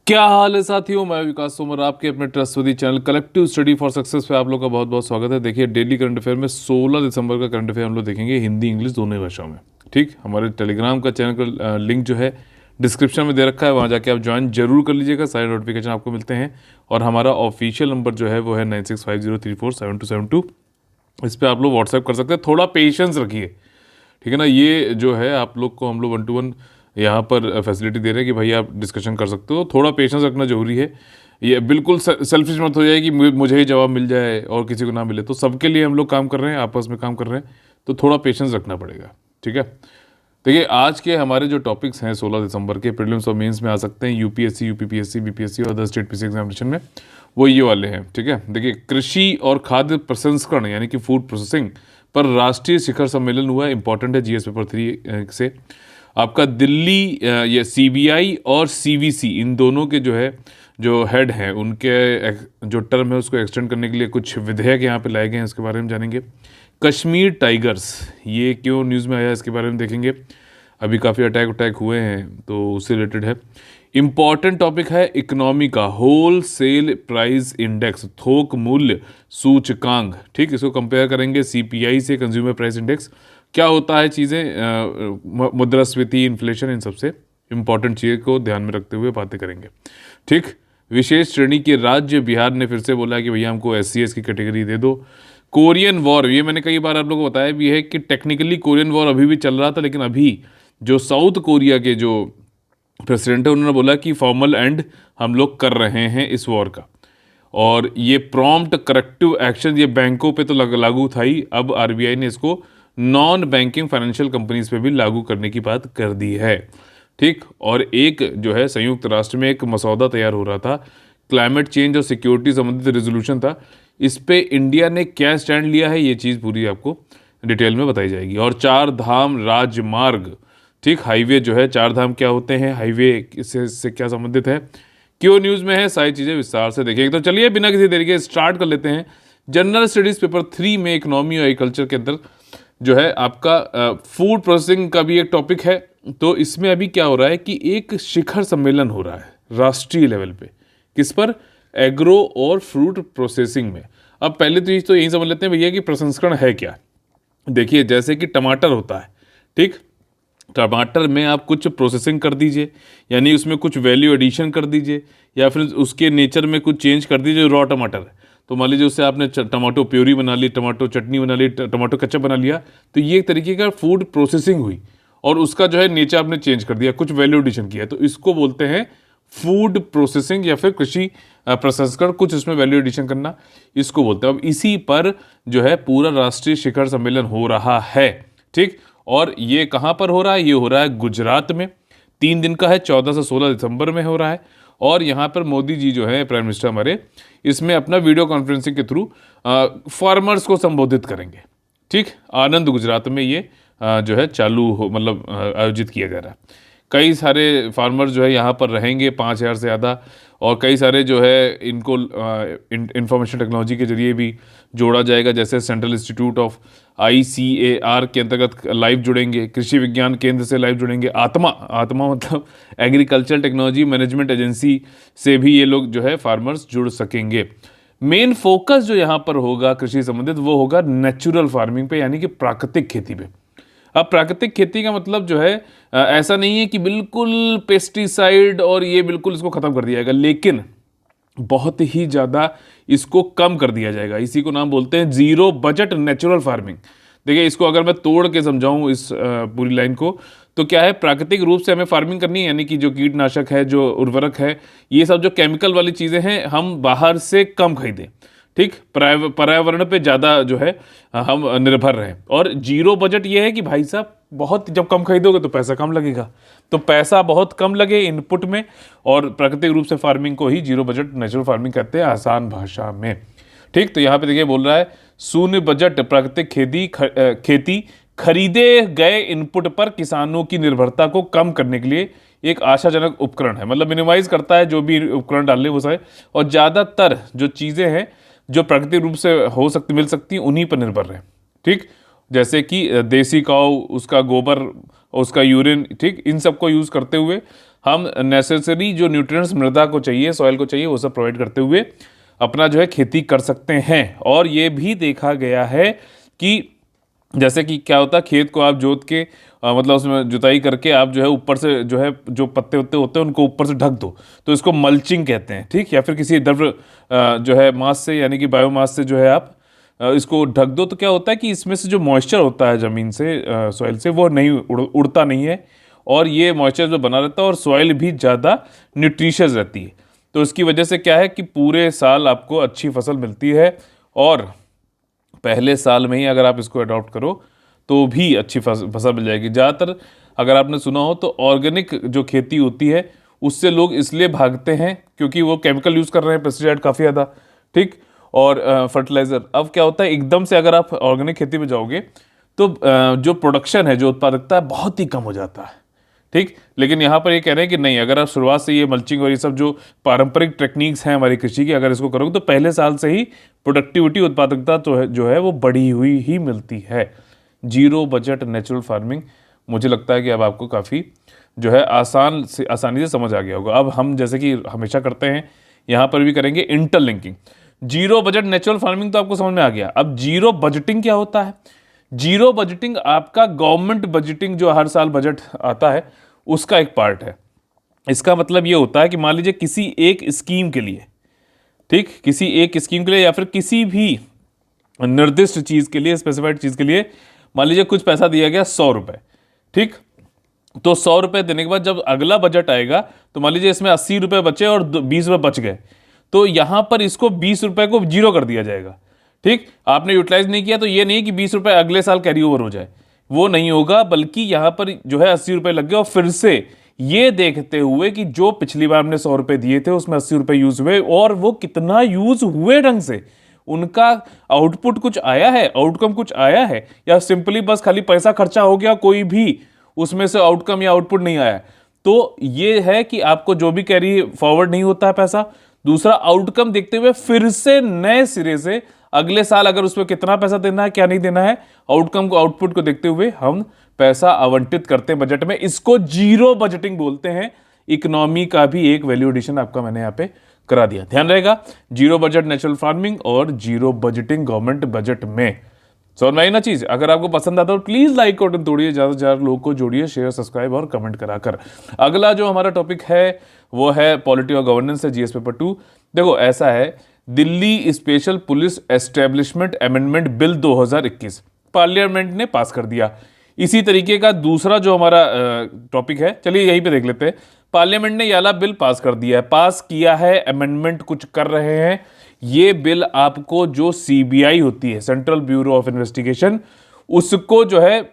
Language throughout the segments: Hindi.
क्या हाल है साथियों। मैं विकास तोमर, आपके अपने trustworthy channel collective study for success पे आप लोग का बहुत बहुत स्वागत है। देखिए, डेली करंट अफेयर में 16 दिसंबर का करंट अफेयर हम लोग देखेंगे हिंदी इंग्लिश दोनों ही भाषाओं में। ठीक, हमारे टेलीग्राम का चैनल का लिंक जो है डिस्क्रिप्शन में दे रखा है, वहाँ जाके आप ज्वाइन जरूर कर लीजिएगा। सारे नोटिफिकेशन आपको मिलते हैं और हमारा ऑफिशियल नंबर जो है वो है 9650347272। इस पर आप लोग व्हाट्सएप कर सकते हैं। थोड़ा पेशेंस रखिए, ठीक है ना। ये जो है आप लोग को हम लोग 1-to-1 यहाँ पर फैसिलिटी दे रहे हैं कि भाई आप डिस्कशन कर सकते हो। थोड़ा पेशेंस रखना जरूरी है। ये बिल्कुल सेल्फिश मत हो जाए कि मुझे ही जवाब मिल जाए और किसी को ना मिले। तो सबके लिए हम लोग काम कर रहे हैं, आपस में काम कर रहे हैं, तो थोड़ा पेशेंस रखना पड़ेगा, ठीक है। देखिए, आज के हमारे जो टॉपिक्स हैं 16 दिसंबर के, प्रीलिम्स और मेंस में आ सकते हैं, यूपीएससी, यूपीपीएससी, बीपीएससी और अदर स्टेट पीसी एग्जामिनेशन में, वो ये वाले हैं, ठीक है। देखिए, कृषि और खाद्य प्रसंस्करण यानी कि फूड प्रोसेसिंग पर राष्ट्रीय शिखर सम्मेलन हुआ है। इंपॉर्टेंट है जीएस पेपर 3 से। आपका दिल्ली ये सीबीआई और सीवीसी इन दोनों के जो हेड हैं उनके जो टर्म है उसको एक्सटेंड करने के लिए कुछ विधेयक यहाँ पे लाए गए हैं, इसके बारे में जानेंगे। कश्मीर टाइगर्स ये क्यों न्यूज़ में आया, इसके बारे में देखेंगे। अभी काफ़ी अटैक हुए हैं तो उससे रिलेटेड है। इम्पॉर्टेंट टॉपिक है इकोनॉमी का, होल सेल प्राइस इंडेक्स, थोक मूल्य सूचकांक। ठीक, इसको कंपेयर करेंगे सीपीआई से, कंज्यूमर प्राइस इंडेक्स। क्या होता है चीज़ें, मुद्रास्फीति, इन्फ्लेशन, इन सबसे इंपॉर्टेंट चीज़ को ध्यान में रखते हुए बातें करेंगे। ठीक, विशेष श्रेणी के राज्य, बिहार ने फिर से बोला कि भैया हमको SC/ST की कैटेगरी दे दो। कोरियन वॉर, ये मैंने कई बार आप लोगों को बताया भी है कि टेक्निकली कोरियन वॉर अभी भी चल रहा था, लेकिन अभी जो साउथ कोरिया के जो प्रेसिडेंट है उन्होंने बोला कि फॉर्मल एंड हम लोग कर रहे हैं इस वॉर का। और ये प्रॉम्प्ट करेक्टिव एक्शन, ये बैंकों पे तो लागू था ही, अब आरबीआई ने इसको नॉन बैंकिंग फाइनेंशियल कंपनीज पे भी लागू करने की बात कर दी है। ठीक, और एक जो है संयुक्त राष्ट्र में एक मसौदा तैयार हो रहा था, क्लाइमेट चेंज और सिक्योरिटी संबंधित रेजोल्यूशन था। इस पे इंडिया ने क्या स्टैंड लिया है, ये चीज़ पूरी आपको डिटेल में बताई जाएगी। और 4 धाम राजमार्ग, ठीक, हाईवे जो है, 4 धाम क्या होते हैं, हाईवे से क्या संबंधित है, क्यों न्यूज़ में है, सारी चीज़ें विस्तार से देखेंगे। तो चलिए बिना किसी देरी के स्टार्ट कर लेते हैं। जनरल स्टडीज़ पेपर 3 में इकोनॉमी और एग्रीकल्चर के अंदर जो है आपका फूड प्रोसेसिंग का भी एक टॉपिक है। तो इसमें अभी क्या हो रहा है कि एक शिखर सम्मेलन हो रहा है राष्ट्रीय लेवल पे, किस पर, एग्रो और फ्रूट प्रोसेसिंग में। अब पहले चीज़ तो यही समझ लेते हैं भैया कि प्रसंस्करण है क्या। देखिए, जैसे कि टमाटर होता है, ठीक, टमाटर में आप कुछ प्रोसेसिंग कर दीजिए, यानी उसमें कुछ वैल्यू एडिशन कर दीजिए, या फिर उसके नेचर में कुछ चेंज कर दीजिए। रॉ टमाटर है तो मान लीजिए उससे आपने टमाटो प्यूरी बना ली, टमाटो चटनी बना ली, टमाटो केचप बना लिया, तो ये एक तरीके का फूड प्रोसेसिंग हुई और उसका जो है नेचर आपने चेंज कर दिया, कुछ वैल्यू एडिशन किया, तो इसको बोलते हैं फूड प्रोसेसिंग या फिर कृषि प्रसंस्करण, कुछ इसमें वैल्यू एडिशन करना, इसको बोलते हैं। अब इसी पर जो है पूरा राष्ट्रीय शिखर सम्मेलन हो रहा है। ठीक, और ये कहाँ पर हो रहा है, ये हो रहा है गुजरात में। 3 दिन का है, 14 से 16 दिसंबर में हो रहा है। और यहाँ पर मोदी जी जो है प्राइम मिनिस्टर हमारे, इसमें अपना वीडियो कॉन्फ्रेंसिंग के थ्रू फार्मर्स को संबोधित करेंगे। ठीक, आनंद गुजरात में ये जो है चालू हो, मतलब आयोजित किया जा रहा है। कई सारे फार्मर्स जो है यहाँ पर रहेंगे, 5,000 से ज़्यादा, और कई सारे जो है इनको इंफॉर्मेशन टेक्नोलॉजी के जरिए भी जोड़ा जाएगा। जैसे सेंट्रल इंस्टीट्यूट ऑफ ICAR के अंतर्गत लाइव जुड़ेंगे, कृषि विज्ञान केंद्र से लाइव जुड़ेंगे, आत्मा मतलब एग्रीकल्चर टेक्नोलॉजी मैनेजमेंट एजेंसी से भी ये लोग जो है फार्मर्स जुड़ सकेंगे। मेन फोकस जो यहाँ पर होगा कृषि संबंधित, वो होगा नेचुरल फार्मिंग पे, यानी कि प्राकृतिक खेती पे। अब प्राकृतिक खेती का मतलब जो है ऐसा नहीं है कि बिल्कुल पेस्टिसाइड और ये बिल्कुल इसको ख़त्म कर दिया जाएगा, लेकिन बहुत ही ज़्यादा इसको कम कर दिया जाएगा। इसी को नाम बोलते हैं जीरो बजट नेचुरल फार्मिंग। देखिए, इसको अगर मैं तोड़ के समझाऊं इस पूरी लाइन को, तो क्या है, प्राकृतिक रूप से हमें फार्मिंग करनी है, यानी कि जो कीटनाशक है, जो उर्वरक है, ये सब जो केमिकल वाली चीज़ें हैं, हम बाहर से कम खरीदें। ठीक, पर्यावरण पे ज़्यादा जो है हम निर्भर रहें। और जीरो बजट ये है कि भाई साहब बहुत जब कम खरीदोगे तो पैसा कम लगेगा, तो पैसा बहुत कम लगे इनपुट में, और प्राकृतिक रूप से फार्मिंग को ही जीरो बजट नेचुरल फार्मिंग कहते हैं आसान भाषा में। ठीक, तो यहाँ पे देखिए बोल रहा है शून्य बजट प्राकृतिक खेती खरीदे गए इनपुट पर किसानों की निर्भरता को कम करने के लिए एक आशाजनक उपकरण है। मतलब मिनिमाइज करता है जो भी उपकरण डालने वो सारे, और ज़्यादातर जो चीज़ें हैं जो प्राकृतिक रूप से मिल सकती हैं उन्हीं पर निर्भर रहे। ठीक, जैसे कि देसी काऊ, उसका गोबर, उसका यूरिन, ठीक, इन सब को यूज़ करते हुए हम नेसेसरी जो न्यूट्रिएंट्स मृदा को चाहिए, सॉइल को चाहिए, वो सब प्रोवाइड करते हुए अपना जो है खेती कर सकते हैं। और ये भी देखा गया है कि जैसे कि क्या होता है, खेत को आप जोत के मतलब उसमें जुताई करके आप जो है ऊपर से जो है जो पत्ते उत्ते होते हैं उनको ऊपर से ढक दो, तो इसको मल्चिंग कहते हैं, ठीक। या फिर किसी द्रव्य जो है मास से यानी कि बायोमास से जो है आप इसको ढक दो, तो क्या होता है कि इसमें से जो मॉइस्चर होता है ज़मीन से, सॉइल से, वो नहीं उड़ता नहीं है, और ये मॉइस्चर जो बना रहता है और सॉइल भी ज़्यादा न्यूट्रिशियस रहती है। तो इसकी वजह से क्या है कि पूरे साल आपको अच्छी फसल मिलती है, और पहले साल में ही अगर आप इसको अडॉप्ट करो तो भी अच्छी फसल मिल जाएगी। ज़्यादातर अगर आपने सुना हो तो ऑर्गेनिक जो खेती होती है उससे लोग इसलिए भागते हैं क्योंकि वो केमिकल यूज़ कर रहे हैं, पेस्टिसाइड काफ़ी ज़्यादा, ठीक, और फर्टिलाइज़र। अब क्या होता है, एकदम से अगर आप ऑर्गेनिक खेती में जाओगे तो जो प्रोडक्शन है, जो उत्पादकता है, बहुत ही कम हो जाता है, ठीक। लेकिन यहाँ पर ये कह रहे हैं कि नहीं, अगर आप शुरुआत से ये मल्चिंग और ये सब जो पारंपरिक टेक्निक्स हैं हमारी कृषि की, अगर इसको करोगे तो पहले साल से ही प्रोडक्टिविटी, उत्पादकता तो है जो है वो बढ़ी हुई ही मिलती है। जीरो बजट नेचुरल फार्मिंग, मुझे लगता है कि अब आपको काफ़ी जो है आसानी से समझ आ गया होगा। अब हम जैसे कि हमेशा करते हैं, यहाँ पर भी करेंगे interlinking. Zero budget natural farming तो आपको समझ में आ गया। अब जीरो बजटिंग क्या होता है? जीरो बजटिंग आपका गवर्नमेंट बजटिंग जो हर साल बजट आता है उसका एक पार्ट है। इसका मतलब ये होता है कि मान लीजिए किसी एक स्कीम के लिए, ठीक, किसी एक स्कीम के लिए या फिर किसी भी निर्दिष्ट चीज़ के लिए, स्पेसिफाइड चीज़ के लिए मान लीजिए कुछ पैसा दिया गया 100 रुपये, ठीक। तो 100 रुपये देने के बाद जब अगला बजट आएगा तो मान लीजिए इसमें 80 रुपये बचे और 20 रुपये बच गए, तो यहाँ पर इसको 20 रुपये को जीरो कर दिया जाएगा, ठीक। आपने यूटिलाइज नहीं किया तो ये नहीं कि 20 रुपये अगले साल कैरी ओवर हो जाए, वो नहीं होगा, बल्कि यहाँ पर जो है 80 रुपये लग गए, और फिर से ये देखते हुए कि जो पिछली बार हमने 100 रुपये दिए थे उसमें 80 रुपये यूज हुए, और वो कितना यूज हुए ढंग से, उनका आउटपुट कुछ आया है, आउटकम कुछ आया है, या सिंपली बस खाली पैसा खर्चा हो गया, कोई भी उसमें से आउटकम या आउटपुट नहीं आया। तो ये है कि आपको जो भी कैरी फॉरवर्ड नहीं होता है पैसा, दूसरा आउटकम देखते हुए फिर से नए सिरे से अगले साल अगर उसमें कितना पैसा देना है, क्या नहीं देना है, आउटकम को, आउटपुट को देखते हुए हम पैसा आवंटित करते हैं बजट में। इसको जीरो बजटिंग बोलते हैं। इकोनॉमी का भी एक वैल्यू एडिशन आपका मैंने यहाँ पे करा दिया, ध्यान रहेगा। जीरो बजट नेचुरल फार्मिंग और जीरो बजटिंग गवर्नमेंट बजट में। समझ में आई ना चीज? अगर आपको पसंद आता है तो प्लीज लाइक बटन तोड़िए, ज्यादा से ज्यादा लोगों को जोड़िए, शेयर, सब्सक्राइब और कमेंट कराकर। अगला जो हमारा टॉपिक है वो है पॉलिटी और गवर्नेंस है, जीएस पेपर 2। देखो ऐसा है, Delhi special police establishment amendment bill 2021 parliament ने पास कर दिया। इसी तरीके का दूसरा जो हमारा टॉपिक है, चलिए यहीं पे देख लेते हैं। पार्लियामेंट ने ये वाला बिल पास कर दिया है, पास किया है, अमेंडमेंट कुछ कर रहे हैं। ये बिल आपको जो सीबीआई होती है, सेंट्रल ब्यूरो ऑफ इन्वेस्टिगेशन, उसको जो है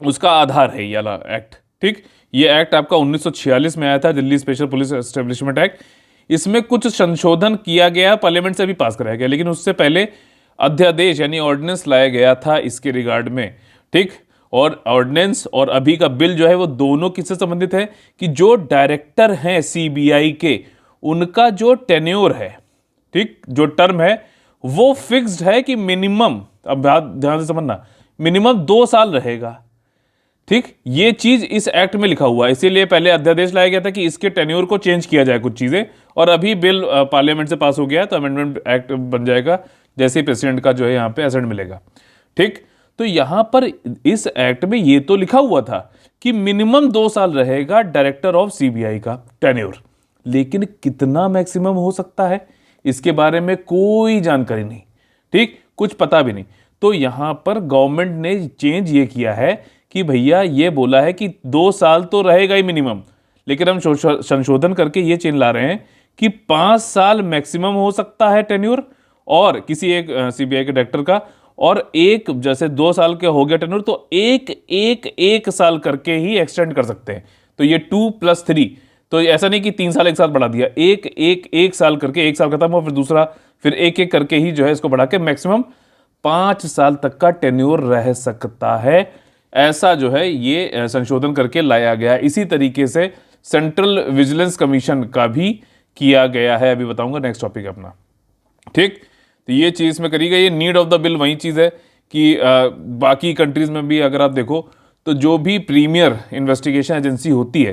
उसका आधार है ये वाला एक्ट, ठीक। ये एक्ट आपका 1946 में आया था, Delhi special police establishment act. इसमें कुछ संशोधन किया गया, पार्लियामेंट से भी पास कराया गया, लेकिन उससे पहले अध्यादेश यानी ऑर्डिनेंस लाया गया था इसके रिगार्ड में, ठीक। और ऑर्डिनेंस और अभी का बिल जो है वो दोनों किससे संबंधित है कि जो डायरेक्टर हैं सीबीआई के, उनका जो टेन्योर है, ठीक, जो टर्म है वो फिक्स्ड है कि मिनिमम, अब ध्यान से समझना, मिनिमम 2 साल रहेगा, ठीक। ये चीज इस एक्ट में लिखा हुआ है, इसीलिए पहले अध्यादेश लाया गया था कि इसके टेन्योर को चेंज किया जाए कुछ चीजें, और अभी बिल पार्लियामेंट से पास हो गया तो अमेंडमेंट एक्ट बन जाएगा जैसे ही प्रेसिडेंट का जो है यहाँ पे एसेंट मिलेगा, ठीक। तो यहां पर इस एक्ट में ये तो लिखा हुआ था कि मिनिमम 2 साल रहेगा डायरेक्टर ऑफ सीबीआई का टेन्योर, लेकिन कितना मैक्सिमम हो सकता है इसके बारे में कोई जानकारी नहीं, ठीक, कुछ पता भी नहीं। तो यहां पर गवर्नमेंट ने चेंज ये किया है कि भैया ये बोला है कि 2 साल तो रहेगा ही मिनिमम, लेकिन हम संशोधन करके ये चेंज ला रहे हैं कि 5 साल मैक्सिमम हो सकता है टेन्योर, और किसी एक सीबीआई के डायरेक्टर का, और एक जैसे 2 साल के हो गया टेन्योर तो एक साल करके ही एक्सटेंड कर सकते हैं। तो ये 2+3, तो ऐसा नहीं कि 3 साल एक साथ बढ़ा दिया, एक साल करके, 1 साल खत्म हो फिर दूसरा, फिर एक करके ही जो है इसको बढ़ा के मैक्सिमम 5 साल तक का टेन्योर रह सकता है। ऐसा जो है ये संशोधन करके लाया गया है। इसी तरीके से सेंट्रल विजिलेंस कमीशन का भी किया गया है, अभी बताऊंगा, नेक्स्ट टॉपिक अपना, ठीक। तो ये चीज़ में करी गई है। नीड ऑफ द बिल वही चीज़ है कि बाकी कंट्रीज में भी अगर आप देखो तो जो भी प्रीमियर इन्वेस्टिगेशन एजेंसी होती है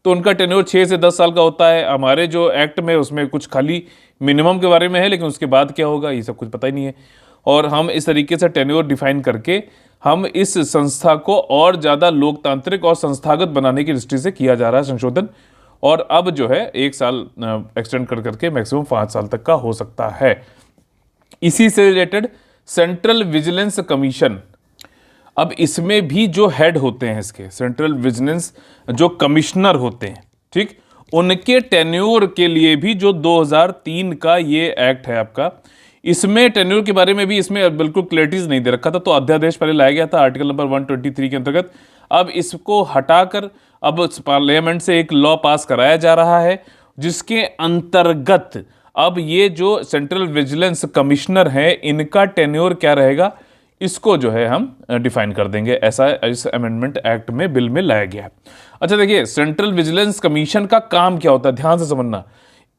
तो उनका टेन्योर 6 से 10 साल का होता है। हमारे जो एक्ट में उसमें कुछ खाली मिनिमम के बारे में है, लेकिन उसके बाद क्या होगा ये सब कुछ पता ही नहीं है। और हम इस तरीके से टेन्योर डिफाइन करके हम इस संस्था को और ज़्यादा लोकतांत्रिक और संस्थागत बनाने की दृष्टि से किया जा रहा है संशोधन। और अब जो है 1 साल एक्सटेंड कर करके मैक्सिमम 5 साल तक का हो सकता है। इसी से रिलेटेड सेंट्रल विजिलेंस कमीशन, अब इसमें भी जो हेड होते हैं इसके सेंट्रल विजिलेंस जो कमिश्नर होते हैं, ठीक, उनके टेन्योर के लिए भी जो 2003 का ये एक्ट है आपका, इसमें टेन्योर के बारे में भी इसमें बिल्कुल क्लैरिटीज नहीं दे रखा था। तो अध्यादेश पहले लाया गया था आर्टिकल नंबर 123 के अंतर्गत। अब इसको हटाकर अब पार्लियामेंट से एक लॉ पास कराया जा रहा है, जिसके अंतर्गत अब ये जो सेंट्रल विजिलेंस कमिश्नर हैं इनका टेन्योर क्या रहेगा, इसको जो है हम डिफाइन कर देंगे। ऐसा इस अमेंडमेंट एक्ट में बिल में लाया गया है। अच्छा देखिए, सेंट्रल विजिलेंस कमीशन का काम क्या होता है, ध्यान से समझना।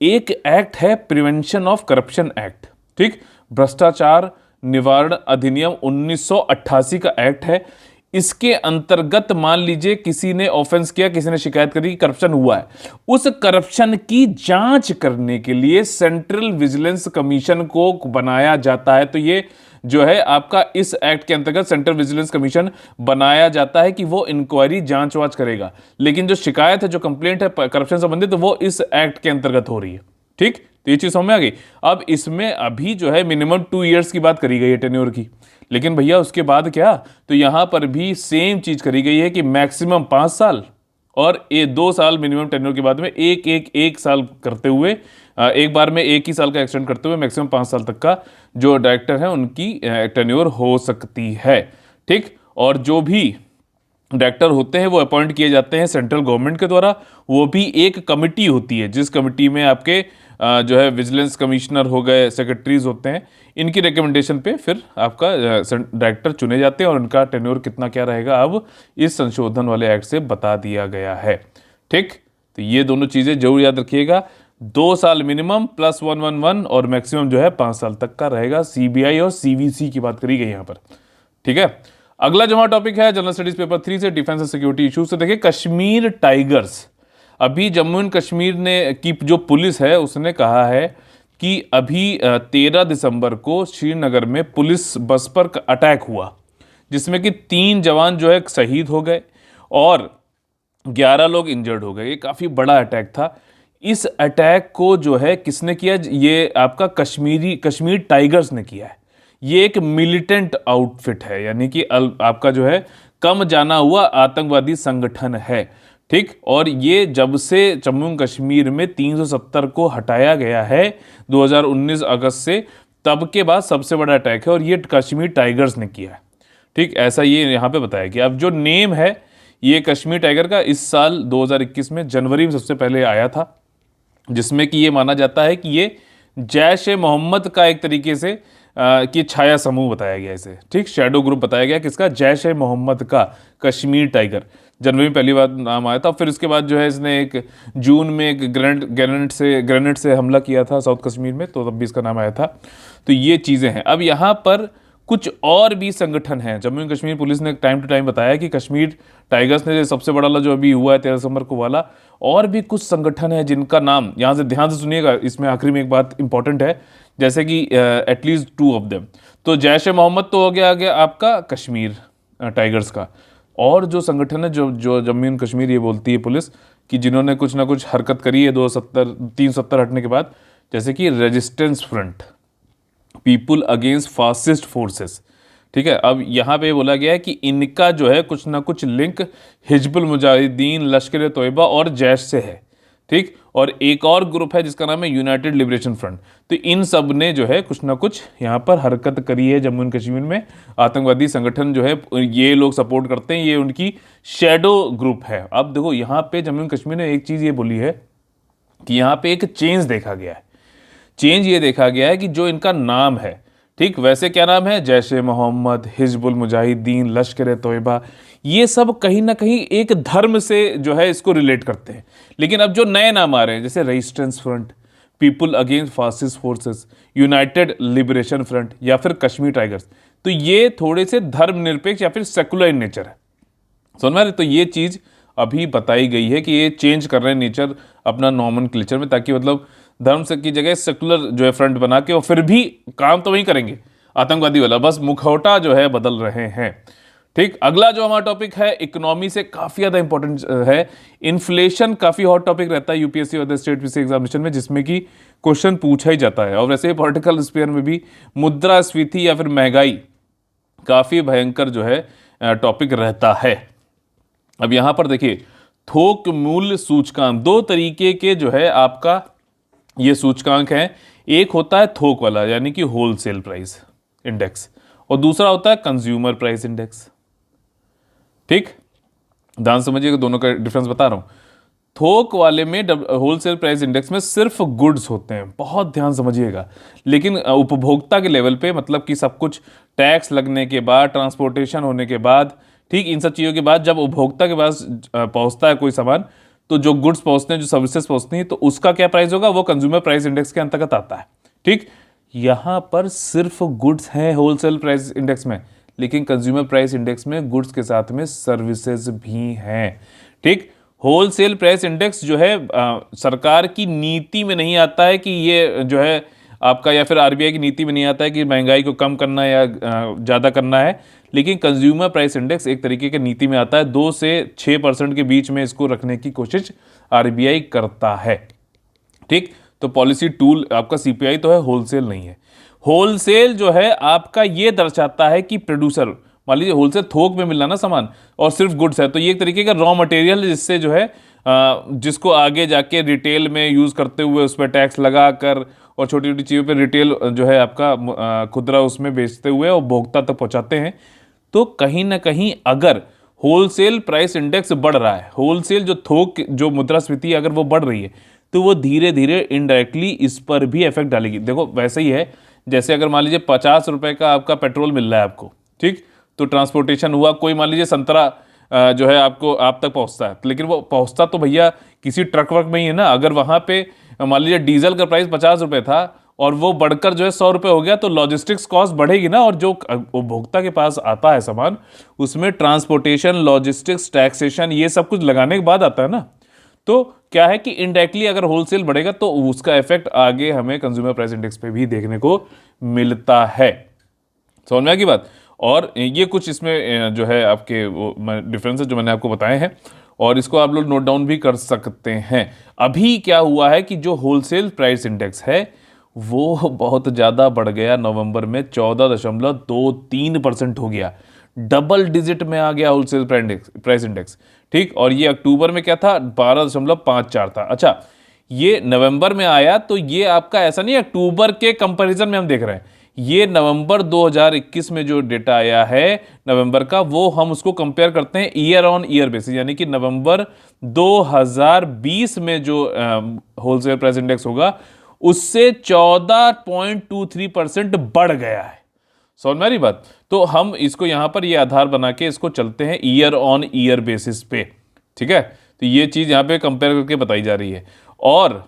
एक एक्ट है प्रिवेंशन ऑफ करप्शन एक्ट, ठीक, भ्रष्टाचार निवारण अधिनियम 1988 का एक्ट है। इसके अंतर्गत मान लीजिए किसी ने ऑफेंस किया, किसी ने शिकायत करी कि करप्शन हुआ है, उस करप्शन की जांच करने के लिए सेंट्रल विजिलेंस कमीशन को बनाया जाता है। तो ये जो है आपका इस एक्ट के अंतर्गत सेंट्रल विजिलेंस कमीशन बनाया जाता है कि वो इंक्वायरी जांच वाच करेगा। लेकिन जो शिकायत है, जो कंप्लेंट है करप्शन संबंधित, तो वो इस एक्ट के अंतर्गत हो रही है, ठीक। तो ये चीज समझ में आ गई। अब इसमें अभी जो है मिनिमम 2 इयर्स की बात करी गई है टेन्योर की, लेकिन भैया उसके बाद क्या, तो यहां पर भी सेम चीज करी गई है कि मैक्सिमम 5 साल और ये 2 साल मिनिमम टेन्योर के बाद में एक साल करते हुए एक बार में 1 ही साल का एक्सटेंड करते हुए मैक्सिमम 5 साल तक का जो डायरेक्टर है उनकी टेन्योर हो सकती है, ठीक। और जो भी डायरेक्टर होते हैं वो अपॉइंट किए जाते हैं सेंट्रल गवर्नमेंट के द्वारा। वो भी एक कमिटी होती है, जिस कमिटी में आपके जो है विजिलेंस कमिश्नर हो गए, सेक्रेटरीज होते हैं, इनकी रिकमेंडेशन पे फिर आपका डायरेक्टर चुने जाते हैं और उनका टेन्योर कितना क्या रहेगा अब इस संशोधन वाले एक्ट से बता दिया गया है, ठीक। तो ये दोनों चीज़ें जरूर याद रखिएगा, 2 साल मिनिमम प्लस 111 और मैक्सिमम जो है 5 साल तक का रहेगा। सीबीआई और सीवीसी की बात करी गई यहाँ पर, ठीक है। अगला जो हमारा टॉपिक है जनरल स्टडीज पेपर 3 से डिफेंस एंड सिक्योरिटी इशू से। देखिए, कश्मीर टाइगर्स, अभी जम्मू एंड कश्मीर ने की जो पुलिस है उसने कहा है कि अभी 13 दिसंबर को श्रीनगर में पुलिस बस पर अटैक हुआ, जिसमें कि 3 जवान जो है शहीद हो गए और 11 लोग इंजर्ड हो गए। ये काफ़ी बड़ा अटैक था। इस अटैक को जो है किसने किया, ये आपका कश्मीर टाइगर्स ने किया है। ये एक मिलिटेंट आउटफिट है, यानी कि आपका जो है कम जाना हुआ आतंकवादी संगठन है, ठीक। और ये जब से जम्मू कश्मीर में 370 को हटाया गया है 2019 अगस्त से, तब के बाद सबसे बड़ा अटैक है और ये कश्मीर टाइगर्स ने किया है, ठीक। ऐसा ये यहाँ पे बताया गया। अब जो नेम है ये कश्मीर टाइगर का इस साल 2021 में जनवरी में सबसे पहले आया था, जिसमें कि ये माना जाता है कि ये जैश ए मोहम्मद का एक तरीके से कि छाया समूह बताया गया इसे, ठीक। शैडो ग्रुप बताया गया किसका, जैश ए मोहम्मद का कश्मीर टाइगर। जनवरी में पहली बार नाम आया था। फिर उसके बाद जो है इसने एक जून में एक ग्रेनेड से हमला किया था साउथ कश्मीर में, तो तब भी इसका नाम आया था। तो ये चीज़ें हैं। अब यहाँ पर कुछ और भी संगठन हैं। जम्मू एंड कश्मीर पुलिस ने टाइम टू टाइम बताया कि कश्मीर टाइगर्स ने सबसे बड़ा जो अभी हुआ है 13 दिसंबर को वाला, और भी कुछ संगठन है जिनका नाम यहाँ से ध्यान से सुनिएगा, इसमें आखिरी में एक बात इंपॉर्टेंट है, जैसे कि एटलीस्ट 2 ऑफ देम। तो जैश ए मोहम्मद तो हो गया आपका कश्मीर टाइगर्स का, और जो संगठन है जो जम्मू एंड कश्मीर ये बोलती है पुलिस कि जिन्होंने कुछ ना कुछ हरकत करी है 370 हटने के बाद, जैसे कि resistance front, people against fascist forces, ठीक है। अब यहाँ पे बोला गया है कि इनका जो है कुछ ना कुछ लिंक हिजबुल मुजाहिदीन, लश्कर तोयबा और जैश से है, ठीक। और एक और ग्रुप है जिसका नाम है यूनाइटेड लिबरेशन फ्रंट। तो इन सब ने जो है कुछ ना कुछ यहाँ पर हरकत करी है जम्मू एंड कश्मीर में। आतंकवादी संगठन जो है ये लोग सपोर्ट करते हैं, ये उनकी शैडो ग्रुप है। अब देखो यहाँ पे जम्मू एंड कश्मीर ने एक चीज़ ये बोली है कि यहाँ पे एक चेंज देखा गया है। चेंज ये देखा गया है कि जो इनका नाम है, ठीक, वैसे क्या नाम है, जैश ए मोहम्मद, हिजबुल मुजाहिदीन, लश्कर तोयबा, ये सब कहीं ना कहीं एक धर्म से जो है इसको रिलेट करते हैं। लेकिन अब जो नए नाम आ रहे हैं जैसे resistance front, people against fascist forces, United liberation front या फिर कश्मीर टाइगर्स, तो ये थोड़े से धर्मनिरपेक्ष या फिर सेकुलर इन नेचर है, समझ में आ रहा है? तो ये चीज़ अभी बताई गई है कि ये चेंज कर रहे हैं नेचर अपना नॉमेनक्लेचर में, ताकि मतलब धर्म की जगह सेकुलर जो है फ्रंट बना के, और फिर भी काम तो वही करेंगे आतंकवादी वाला, बस मुखौटा जो है बदल रहे हैं। ठीक, अगला जो हमारा टॉपिक है इकोनॉमी से काफी ज्यादा इंपॉर्टेंट है। इन्फ्लेशन काफी हॉट टॉपिक रहता है यूपीएससी और स्टेट पीसी एग्जामिनेशन में, जिसमें कि क्वेश्चन पूछा ही जाता है। और वैसे ही पॉलिटिकल स्फीयर में भी मुद्रास्फीति या फिर महंगाई काफी भयंकर जो है टॉपिक रहता है। अब यहां पर देखिए, थोक मूल्य सूचकांक, दो तरीके के जो है आपका ये सूचकांक है। एक होता है थोक वाला यानी कि होलसेल प्राइस इंडेक्स, और दूसरा होता है कंज्यूमर प्राइस इंडेक्स। ठीक, ध्यान समझिएगा, दोनों का डिफरेंस बता रहा हूं। थोक वाले में होलसेल प्राइस इंडेक्स में सिर्फ गुड्स होते हैं, बहुत ध्यान समझिएगा। लेकिन उपभोक्ता के लेवल पे, मतलब कि सब कुछ टैक्स लगने के बाद, ट्रांसपोर्टेशन होने के बाद, ठीक, इन सब चीज़ों के बाद जब उपभोक्ता के पास पहुंचता है कोई सामान, तो जो गुड्स पहुंचते हैं, जो सर्विसेज पहुंचती हैं, तो उसका क्या प्राइस होगा, वो कंज्यूमर प्राइस इंडेक्स के अंतर्गत आता है। ठीक, यहां पर सिर्फ गुड्स हैं होलसेल प्राइस इंडेक्स में, लेकिन कंज्यूमर प्राइस इंडेक्स में गुड्स के साथ में सर्विसेज भी हैं। ठीक, होलसेल प्राइस इंडेक्स जो है सरकार की नीति में नहीं आता है कि ये जो है आपका, या फिर आरबीआई की नीति में नहीं आता है कि महंगाई को कम करना या ज़्यादा करना है, लेकिन कंज्यूमर प्राइस इंडेक्स एक तरीके की नीति में आता है। 2 से 6% के बीच में इसको रखने की कोशिश आरबीआई करता है। ठीक, तो पॉलिसी टूल आपका सीपीआई तो है, होलसेल नहीं है। होलसेल जो है आपका ये दर्शाता है कि प्रोड्यूसर, मान लीजिए होलसेल थोक में मिलना ना सामान, और सिर्फ गुड्स है, तो ये एक तरीके का रॉ मटेरियल है, जिससे जो है जिसको आगे जाके रिटेल में यूज़ करते हुए उस पर टैक्स लगा कर और छोटी छोटी चीज़ों पे रिटेल जो है आपका खुदरा उसमें बेचते हुए और उपभोक्ता तक पहुंचाते हैं। तो कहीं ना कहीं अगर होलसेल प्राइस इंडेक्स बढ़ रहा है, होलसेल जो थोक जो मुद्रास्फीति अगर वो बढ़ रही है, तो वो धीरे धीरे इनडायरेक्टली इस पर भी इफेक्ट डालेगी। देखो वैसे ही है, जैसे अगर मान लीजिए 50 रुपए का आपका पेट्रोल मिल रहा है आपको, ठीक, तो ट्रांसपोर्टेशन हुआ, कोई मान लीजिए संतरा जो है आपको आप तक पहुंचता है, लेकिन वो पहुंचता तो भैया किसी ट्रक वर्क में ही है ना। अगर वहां पे मान लीजिए डीजल का प्राइस 50 रुपए था और वो बढ़कर जो है 100 रुपए हो गया, तो लॉजिस्टिक्स कॉस्ट बढ़ेगी ना, और जो उपभोक्ता के पास आता है सामान, उसमें ट्रांसपोर्टेशन, लॉजिस्टिक्स, टैक्सेशन, ये सब कुछ लगाने के बाद आता है ना। तो क्या है कि इनडायरेक्टली अगर होलसेल बढ़ेगा तो उसका इफेक्ट आगे हमें कंज्यूमर प्राइस इंडेक्स पे भी देखने को मिलता है। समझ में आ गई बात। और ये कुछ इसमें जो है आपके डिफरेंसेस जो मैंने आपको बताए हैं, और इसको आप लोग नोट डाउन भी कर सकते हैं। अभी क्या हुआ है कि जो होलसेल प्राइस इंडेक्स है वो बहुत ज़्यादा बढ़ गया, नवंबर में 14.23% हो गया, डबल डिजिट में आ गया होलसेल प्राइस इंडेक्स। ठीक, और ये अक्टूबर में क्या था, 12.54 था। अच्छा, ये नवंबर में आया, तो ये आपका ऐसा नहीं, अक्टूबर के कंपैरिजन में हम देख रहे हैं, ये नवंबर 2021 में जो डेटा आया है नवंबर का, वो हम उसको कंपेयर करते हैं ईयर ऑन ईयर बेसिस, यानी कि नवंबर 2020 में जो होलसेल प्राइस इंडेक्स होगा उससे 14.23% बढ़ गया है। समझ में आ रही बात। तो हम इसको यहां पर ये आधार बना के इसको चलते हैं ईयर ऑन ईयर बेसिस पे। ठीक है, तो ये चीज यहां पे कंपेयर करके बताई जा रही है। और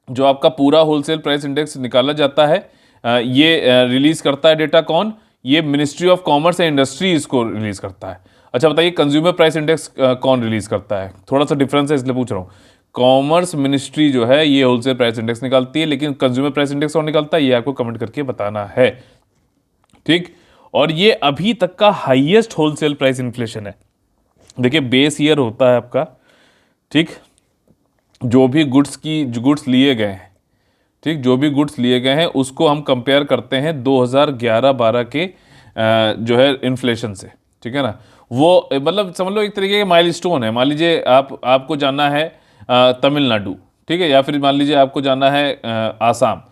जो आपका पूरा होलसेल प्राइस इंडेक्स निकाला जाता है, ये रिलीज करता है डेटा कौन, ये ministry of commerce and industry इसको रिलीज करता है। अच्छा बताइए, कंज्यूमर प्राइस इंडेक्स कौन रिलीज करता है? थोड़ा सा डिफरेंस है इसलिए पूछ रहा हूँ। कॉमर्स मिनिस्ट्री जो है ये होलसेल प्राइस इंडेक्स निकालती है, लेकिन कंज्यूमर प्राइस इंडेक्स कौन निकालता है, ये आपको कमेंट करके बताना है। ठीक, और ये अभी तक का हाईएस्ट होलसेल प्राइस इन्फ्लेशन है। देखिए बेस ईयर होता है आपका, ठीक, जो भी गुड्स लिए गए हैं, ठीक, जो भी गुड्स लिए गए हैं उसको हम कंपेयर करते हैं 2011-12 के जो है इन्फ्लेशन से। ठीक है ना, वो मतलब समझ लो एक तरीके का माइलस्टोन है। मान लीजिए आपको जाना है तमिलनाडु, ठीक है, या फिर मान लीजिए आपको जाना है आसाम,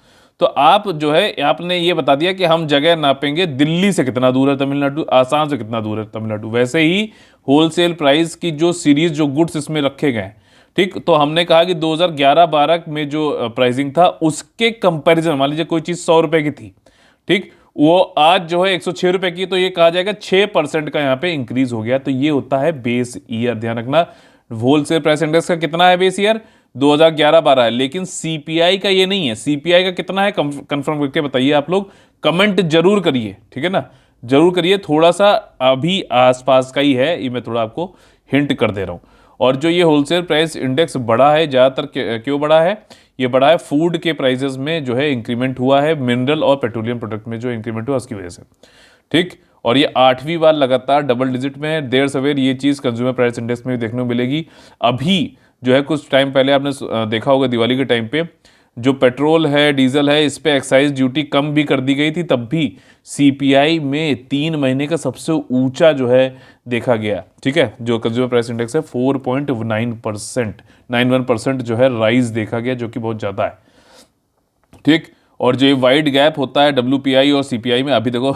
तो आप जो है आपने ये बता दिया कि हम जगह नापेंगे दिल्ली से कितना दूर है तमिलनाडु, आसाम से कितना दूर है तमिलनाडु। वैसे ही होलसेल प्राइस की जो सीरीज जो गुड्स इसमें रखे गए, ठीक, तो हमने कहा कि 2011-12 में जो प्राइसिंग था उसके कंपैरिजन, मान लीजिए कोई चीज़ 100 रुपए की थी, ठीक, वो आज जो है 106 रुपए की, तो ये कहा जाएगा 6% का यहाँ पे इंक्रीज हो गया। तो ये होता है बेस ईयर। ध्यान रखना, होलसेल प्राइस इंडेक्स का कितना है बेस ईयर, 2011-12 है, लेकिन सीपीआई का ये नहीं है। सीपीआई का कितना है कंफर्म करके बताइए आप लोग, कमेंट जरूर करिए, ठीक है ना, जरूर करिए। थोड़ा सा अभी आसपास का ही है, ये मैं थोड़ा आपको हिंट कर दे रहा हूं। और जो ये होलसेल प्राइस इंडेक्स बढ़ा है, ज़्यादातर क्यों बढ़ा है? ये बढ़ा है फूड के प्राइसेस में जो है इंक्रीमेंट हुआ है, मिनरल और पेट्रोलियम प्रोडक्ट में जो इंक्रीमेंट हुआ उसकी वजह से, ठीक। और ये 8वीं बार लगातार डबल डिजिट में है। देर सवेर ये चीज़ कंज्यूमर प्राइस इंडेक्स में भी देखने को मिलेगी। अभी जो है कुछ टाइम पहले आपने देखा होगा दिवाली के टाइम पे जो पेट्रोल है, डीजल है, इस पे एक्साइज ड्यूटी कम भी कर दी गई थी, तब भी सीपीआई में 3 महीने का सबसे ऊंचा जो है देखा गया, ठीक है। जो कंज्यूमर प्राइस इंडेक्स है 4.9%, 91% जो है राइज देखा गया, जो कि बहुत ज़्यादा है, ठीक। और जो वाइड गैप होता है डब्ल्यूपीआई और सीपीआई में, अभी देखो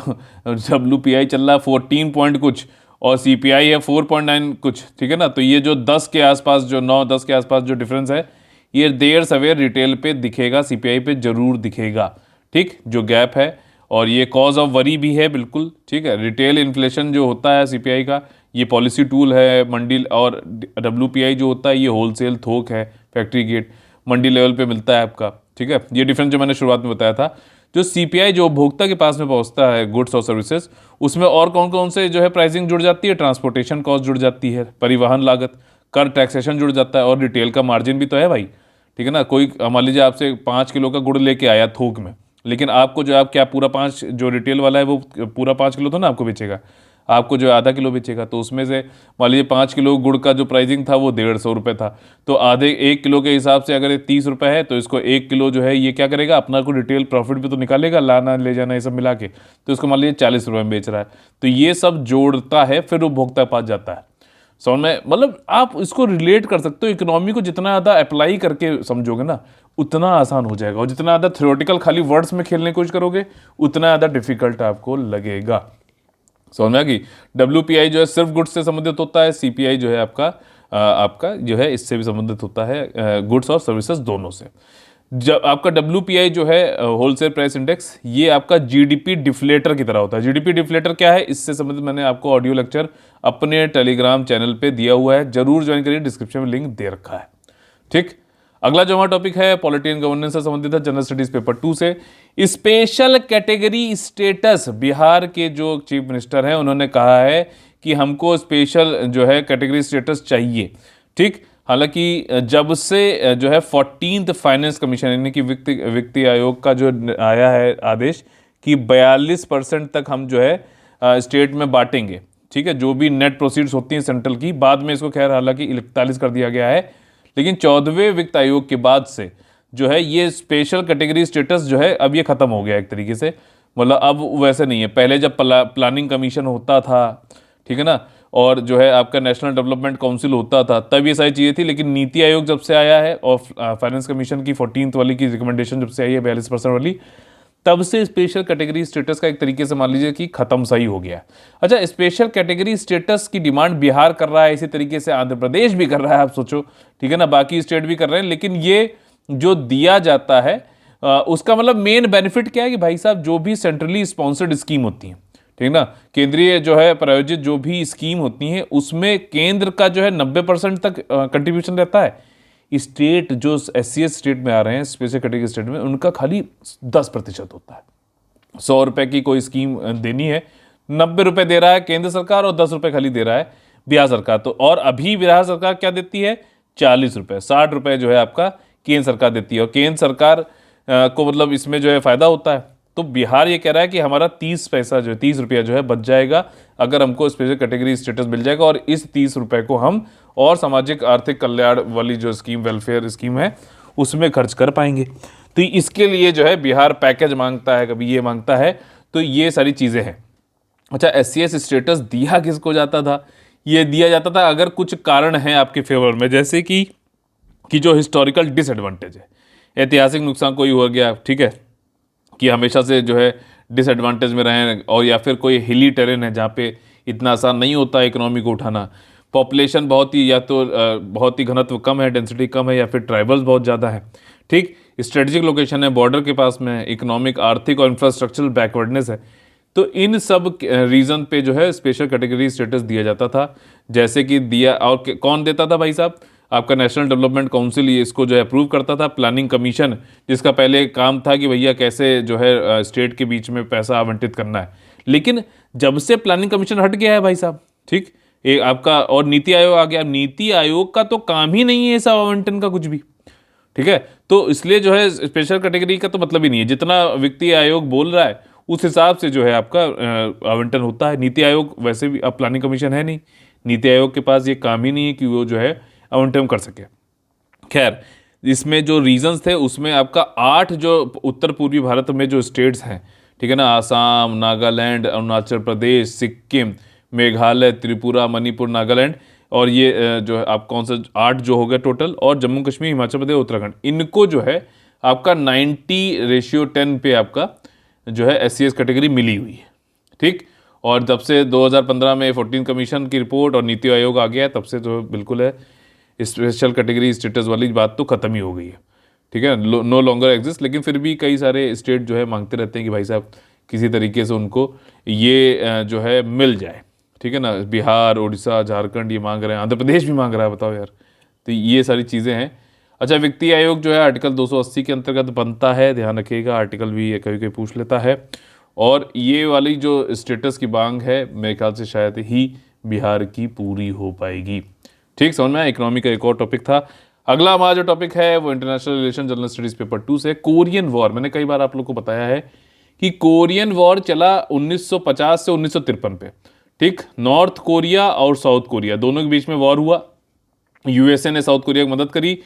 डब्ल्यूपीआई चल रहा है 14 पॉइंट कुछ और सीपीआई है 4.9 कुछ, ठीक है ना। तो ये जो 10 के आसपास, जो 9-10 के आसपास जो डिफरेंस है, ये देर सवेर रिटेल पे दिखेगा, सीपीआई पे जरूर दिखेगा, ठीक, जो गैप है। और ये कॉज ऑफ वरी भी है, बिल्कुल, ठीक है। रिटेल इन्फ्लेशन जो होता है सीपीआई का, ये पॉलिसी टूल है मंडी, और डब्ल्यूपीआई जो होता है ये होलसेल थोक है, फैक्ट्री गेट मंडी लेवल पे मिलता है आपका, ठीक है। ये डिफरेंस जो मैंने शुरुआत में बताया था। जो सीपीआई जो उपभोक्ता के पास में पहुंचता है गुड्स और सर्विसेज, उसमें और कौन कौन से जो है प्राइसिंग जुड़ जाती है? ट्रांसपोर्टेशन कॉस्ट जुड़ जाती है, परिवहन लागत, कर, टैक्सेशन जुड़ जाता है, और रिटेल का मार्जिन भी तो है भाई, ठीक है ना। कोई मान लीजिए आपसे 5 किलो का गुड़ लेके आया थोक में, लेकिन आपको जो आप क्या पूरा 5, जो रिटेल वाला है वो पूरा 5 किलो तो ना आपको बेचेगा, आपको जो आधा किलो बेचेगा। तो उसमें से मान लीजिए 5 किलो गुड़ का जो प्राइसिंग था वो 150 रुपये था, तो आधे 1 किलो के हिसाब से अगर 30 रुपये है, तो इसको 1 किलो जो है ये क्या करेगा, अपना को रिटेल प्रॉफिट भी तो निकालेगा, लाना ले जाना ये सब मिला के, तो इसको मान लीजिए 40 रुपये में बेच रहा है। तो ये सब जोड़ता है, फिर उपभोक्ता के पास जाता है। समझ में, मतलब आप इसको रिलेट कर सकते हो। इकोनॉमी को जितना ज़्यादा अप्लाई करके समझोगे ना, उतना आसान हो जाएगा, और जितना ज़्यादा थ्योरेटिकल खाली वर्ड्स में खेलने की कोशिश करोगे, उतना ज़्यादा डिफिकल्ट आपको लगेगा। समझ में आ गई। डब्ल्यूपीआई जो है सिर्फ गुड्स से संबंधित होता है, सीपीआई जो है आपका जो है इससे भी संबंधित होता है, गुड्स और सर्विसेज दोनों से। जब आपका डब्ल्यूपीआई जो है होलसेल प्राइस इंडेक्स, ये आपका जीडीपी डिफ्लेटर की तरह होता है। जीडीपी डिफ्लेटर क्या है, इससे संबंधित मैंने आपको ऑडियो लेक्चर अपने टेलीग्राम चैनल पे दिया हुआ है, जरूर ज्वाइन करिए, डिस्क्रिप्शन में लिंक दे रखा है, ठीक। अगला जो हमारा टॉपिक है पॉलिटी एंड गवर्नेंस से संबंधित है, जनरल स्टडीज पेपर 2 से। स्पेशल कैटेगरी स्टेटस, बिहार के जो चीफ मिनिस्टर हैं उन्होंने कहा है कि हमको स्पेशल जो है कैटेगरी स्टेटस चाहिए, ठीक। हालांकि जब से जो है 14th फाइनेंस कमीशन यानी कि वित्तीय आयोग का जो आया है आदेश कि 42% तक हम जो है स्टेट में बांटेंगे, ठीक है, जो भी नेट प्रोसीड्स होती हैं सेंट्रल की। बाद में इसको खैर हालांकि 41 कर दिया गया है, लेकिन 14वें वित्त आयोग के बाद से जो है ये स्पेशल कैटेगरी स्टेटस जो है अब ये खत्म हो गया एक तरीके से। मतलब अब वैसे नहीं है, पहले जब प्लानिंग कमीशन होता था, ठीक है ना, और जो है आपका नेशनल डेवलपमेंट काउंसिल होता था, तब ये सारी चीज़ें थी। लेकिन नीति आयोग जब से आया है और फाइनेंस कमीशन की 14th वाली की रिकमेंडेशन जब से आई है 42% वाली, तब से स्पेशल कैटेगरी स्टेटस का एक तरीके से मान लीजिए कि खत्म सा ही हो गया। अच्छा, स्पेशल कैटेगरी स्टेटस की डिमांड बिहार कर रहा है, इसी तरीके से आंध्र प्रदेश भी कर रहा है, आप सोचो, ठीक है ना, बाकी स्टेट भी कर रहे हैं। लेकिन ये जो दिया जाता है उसका मतलब मेन बेनिफिट क्या है कि भाई साहब जो भी सेंट्रली स्पॉन्सर्ड स्कीम होती है, ठीक ना, केंद्रीय जो है प्रायोजित जो भी स्कीम होती है, उसमें केंद्र का जो है 90% तक कंट्रीब्यूशन रहता है। स्टेट जो SC स्टेट में आ रहे हैं, स्पेशल कैटेगरी स्टेट में, उनका खाली 10% होता है। 100 रुपये की कोई स्कीम देनी है, 90 रुपये दे रहा है केंद्र सरकार और 10 रुपये खाली दे रहा है बिहार सरकार। तो और अभी बिहार सरकार क्या देती है, 40 रुपये, 60 रुपये जो है आपका केंद्र सरकार देती है। और केंद्र सरकार को मतलब इसमें जो है फायदा होता है। तो बिहार ये कह रहा है कि हमारा 30 पैसा जो है, 30 रुपया जो है बच जाएगा अगर हमको स्पेशल कैटेगरी स्टेटस मिल जाएगा, और इस 30 रुपये को हम और सामाजिक आर्थिक कल्याण वाली जो स्कीम, वेलफेयर स्कीम है, उसमें खर्च कर पाएंगे। तो इसके लिए जो है बिहार पैकेज मांगता है, कभी ये मांगता है, तो ये सारी चीज़ें हैं। अच्छा, SC स्टेटस दिया किसको जाता था? ये दिया जाता था अगर कुछ कारण हैं आपके फेवर में, जैसे कि जो हिस्टोरिकल डिसएडवांटेज है, ऐतिहासिक नुकसान कोई हो गया, ठीक है, कि हमेशा से जो है डिसएडवांटेज में रहें, और या फिर कोई हिली टेरेन है जहाँ पे इतना आसान नहीं होता इकोनॉमी को उठाना, पॉपुलेशन बहुत ही, या तो बहुत ही घनत्व कम है, डेंसिटी कम है, या फिर ट्राइबल्स बहुत ज़्यादा है, ठीक, स्ट्रेटेजिक लोकेशन है, बॉर्डर के पास में, इकोनॉमिक, आर्थिक और इंफ्रास्ट्रक्चरल बैकवर्डनेस है। तो इन सब रीज़न पे जो है स्पेशल कैटेगरी स्टेटस दिया जाता था। जैसे कि दिया, और कौन देता था भाई साहब? आपका नेशनल डेवलपमेंट काउंसिल ये इसको जो है अप्रूव करता था। प्लानिंग कमीशन, जिसका पहले काम था कि भैया कैसे जो है स्टेट के बीच में पैसा आवंटित करना है। लेकिन जब से प्लानिंग कमीशन हट गया है भाई साहब, ठीक, एक आपका और नीति आयोग आ गया। नीति आयोग का तो काम ही नहीं है ऐसा आवंटन का कुछ भी, ठीक है। तो इसलिए जो है स्पेशल कैटेगरी का तो मतलब ही नहीं है, जितना वित्तीय आयोग बोल रहा है उस हिसाब से जो है आपका आवंटन होता है। नीति आयोग वैसे भी अब प्लानिंग कमीशन है नहीं, नीति आयोग के पास ये काम ही नहीं है कि वो जो है आवंटन कर सके। खैर, इसमें जो रीजंस थे उसमें आपका 8 जो उत्तर पूर्वी भारत में जो स्टेट्स हैं, ठीक है ना, आसाम, नागालैंड, अरुणाचल प्रदेश, सिक्किम, मेघालय, त्रिपुरा, मणिपुर, नागालैंड, और ये जो है आप कौन सा 8 जो हो गया टोटल, और जम्मू कश्मीर, हिमाचल प्रदेश, उत्तराखंड, इनको जो है आपका 90:10 पे आपका जो है SC/ST कैटेगरी मिली हुई है, ठीक। और जब से 2015 में 14 कमीशन की रिपोर्ट और नीति आयोग आ गया है, तब से जो बिल्कुल है स्पेशल कैटेगरी स्टेटस वाली बात तो खत्म ही हो गई है, ठीक है, नो लॉन्गर एग्जिस्ट। लेकिन फिर भी कई सारे स्टेट जो है मांगते रहते हैं कि भाई साहब किसी तरीके से उनको ये जो है मिल जाए, ठीक है ना। बिहार, उड़ीसा, झारखंड ये मांग रहे हैं, आंध्र प्रदेश भी मांग रहा है, बताओ यार। तो ये सारी चीज़ें हैं। अच्छा, वित्तीय आयोग जो है आर्टिकल 280 के अंतर्गत बनता है, ध्यान रखिएगा, आर्टिकल भी कभी कभी पूछ लेता है। और ये वाली जो स्टेटस की मांग है मेरे ख्याल से शायद ही बिहार की पूरी हो पाएगी, ठीक। समझ में आया। इकोनॉमी का एक और टॉपिक था। अगला हमारा जो टॉपिक है वो international relation general studies paper 2 से कोरियन वॉर। मैंने कई बार आप लोग को बताया है कि कोरियन वॉर चला 1950 से 1953 पे, ठीक। नॉर्थ कोरिया और साउथ कोरिया दोनों के बीच में वॉर हुआ। यूएसए ने साउथ कोरिया की मदद करी,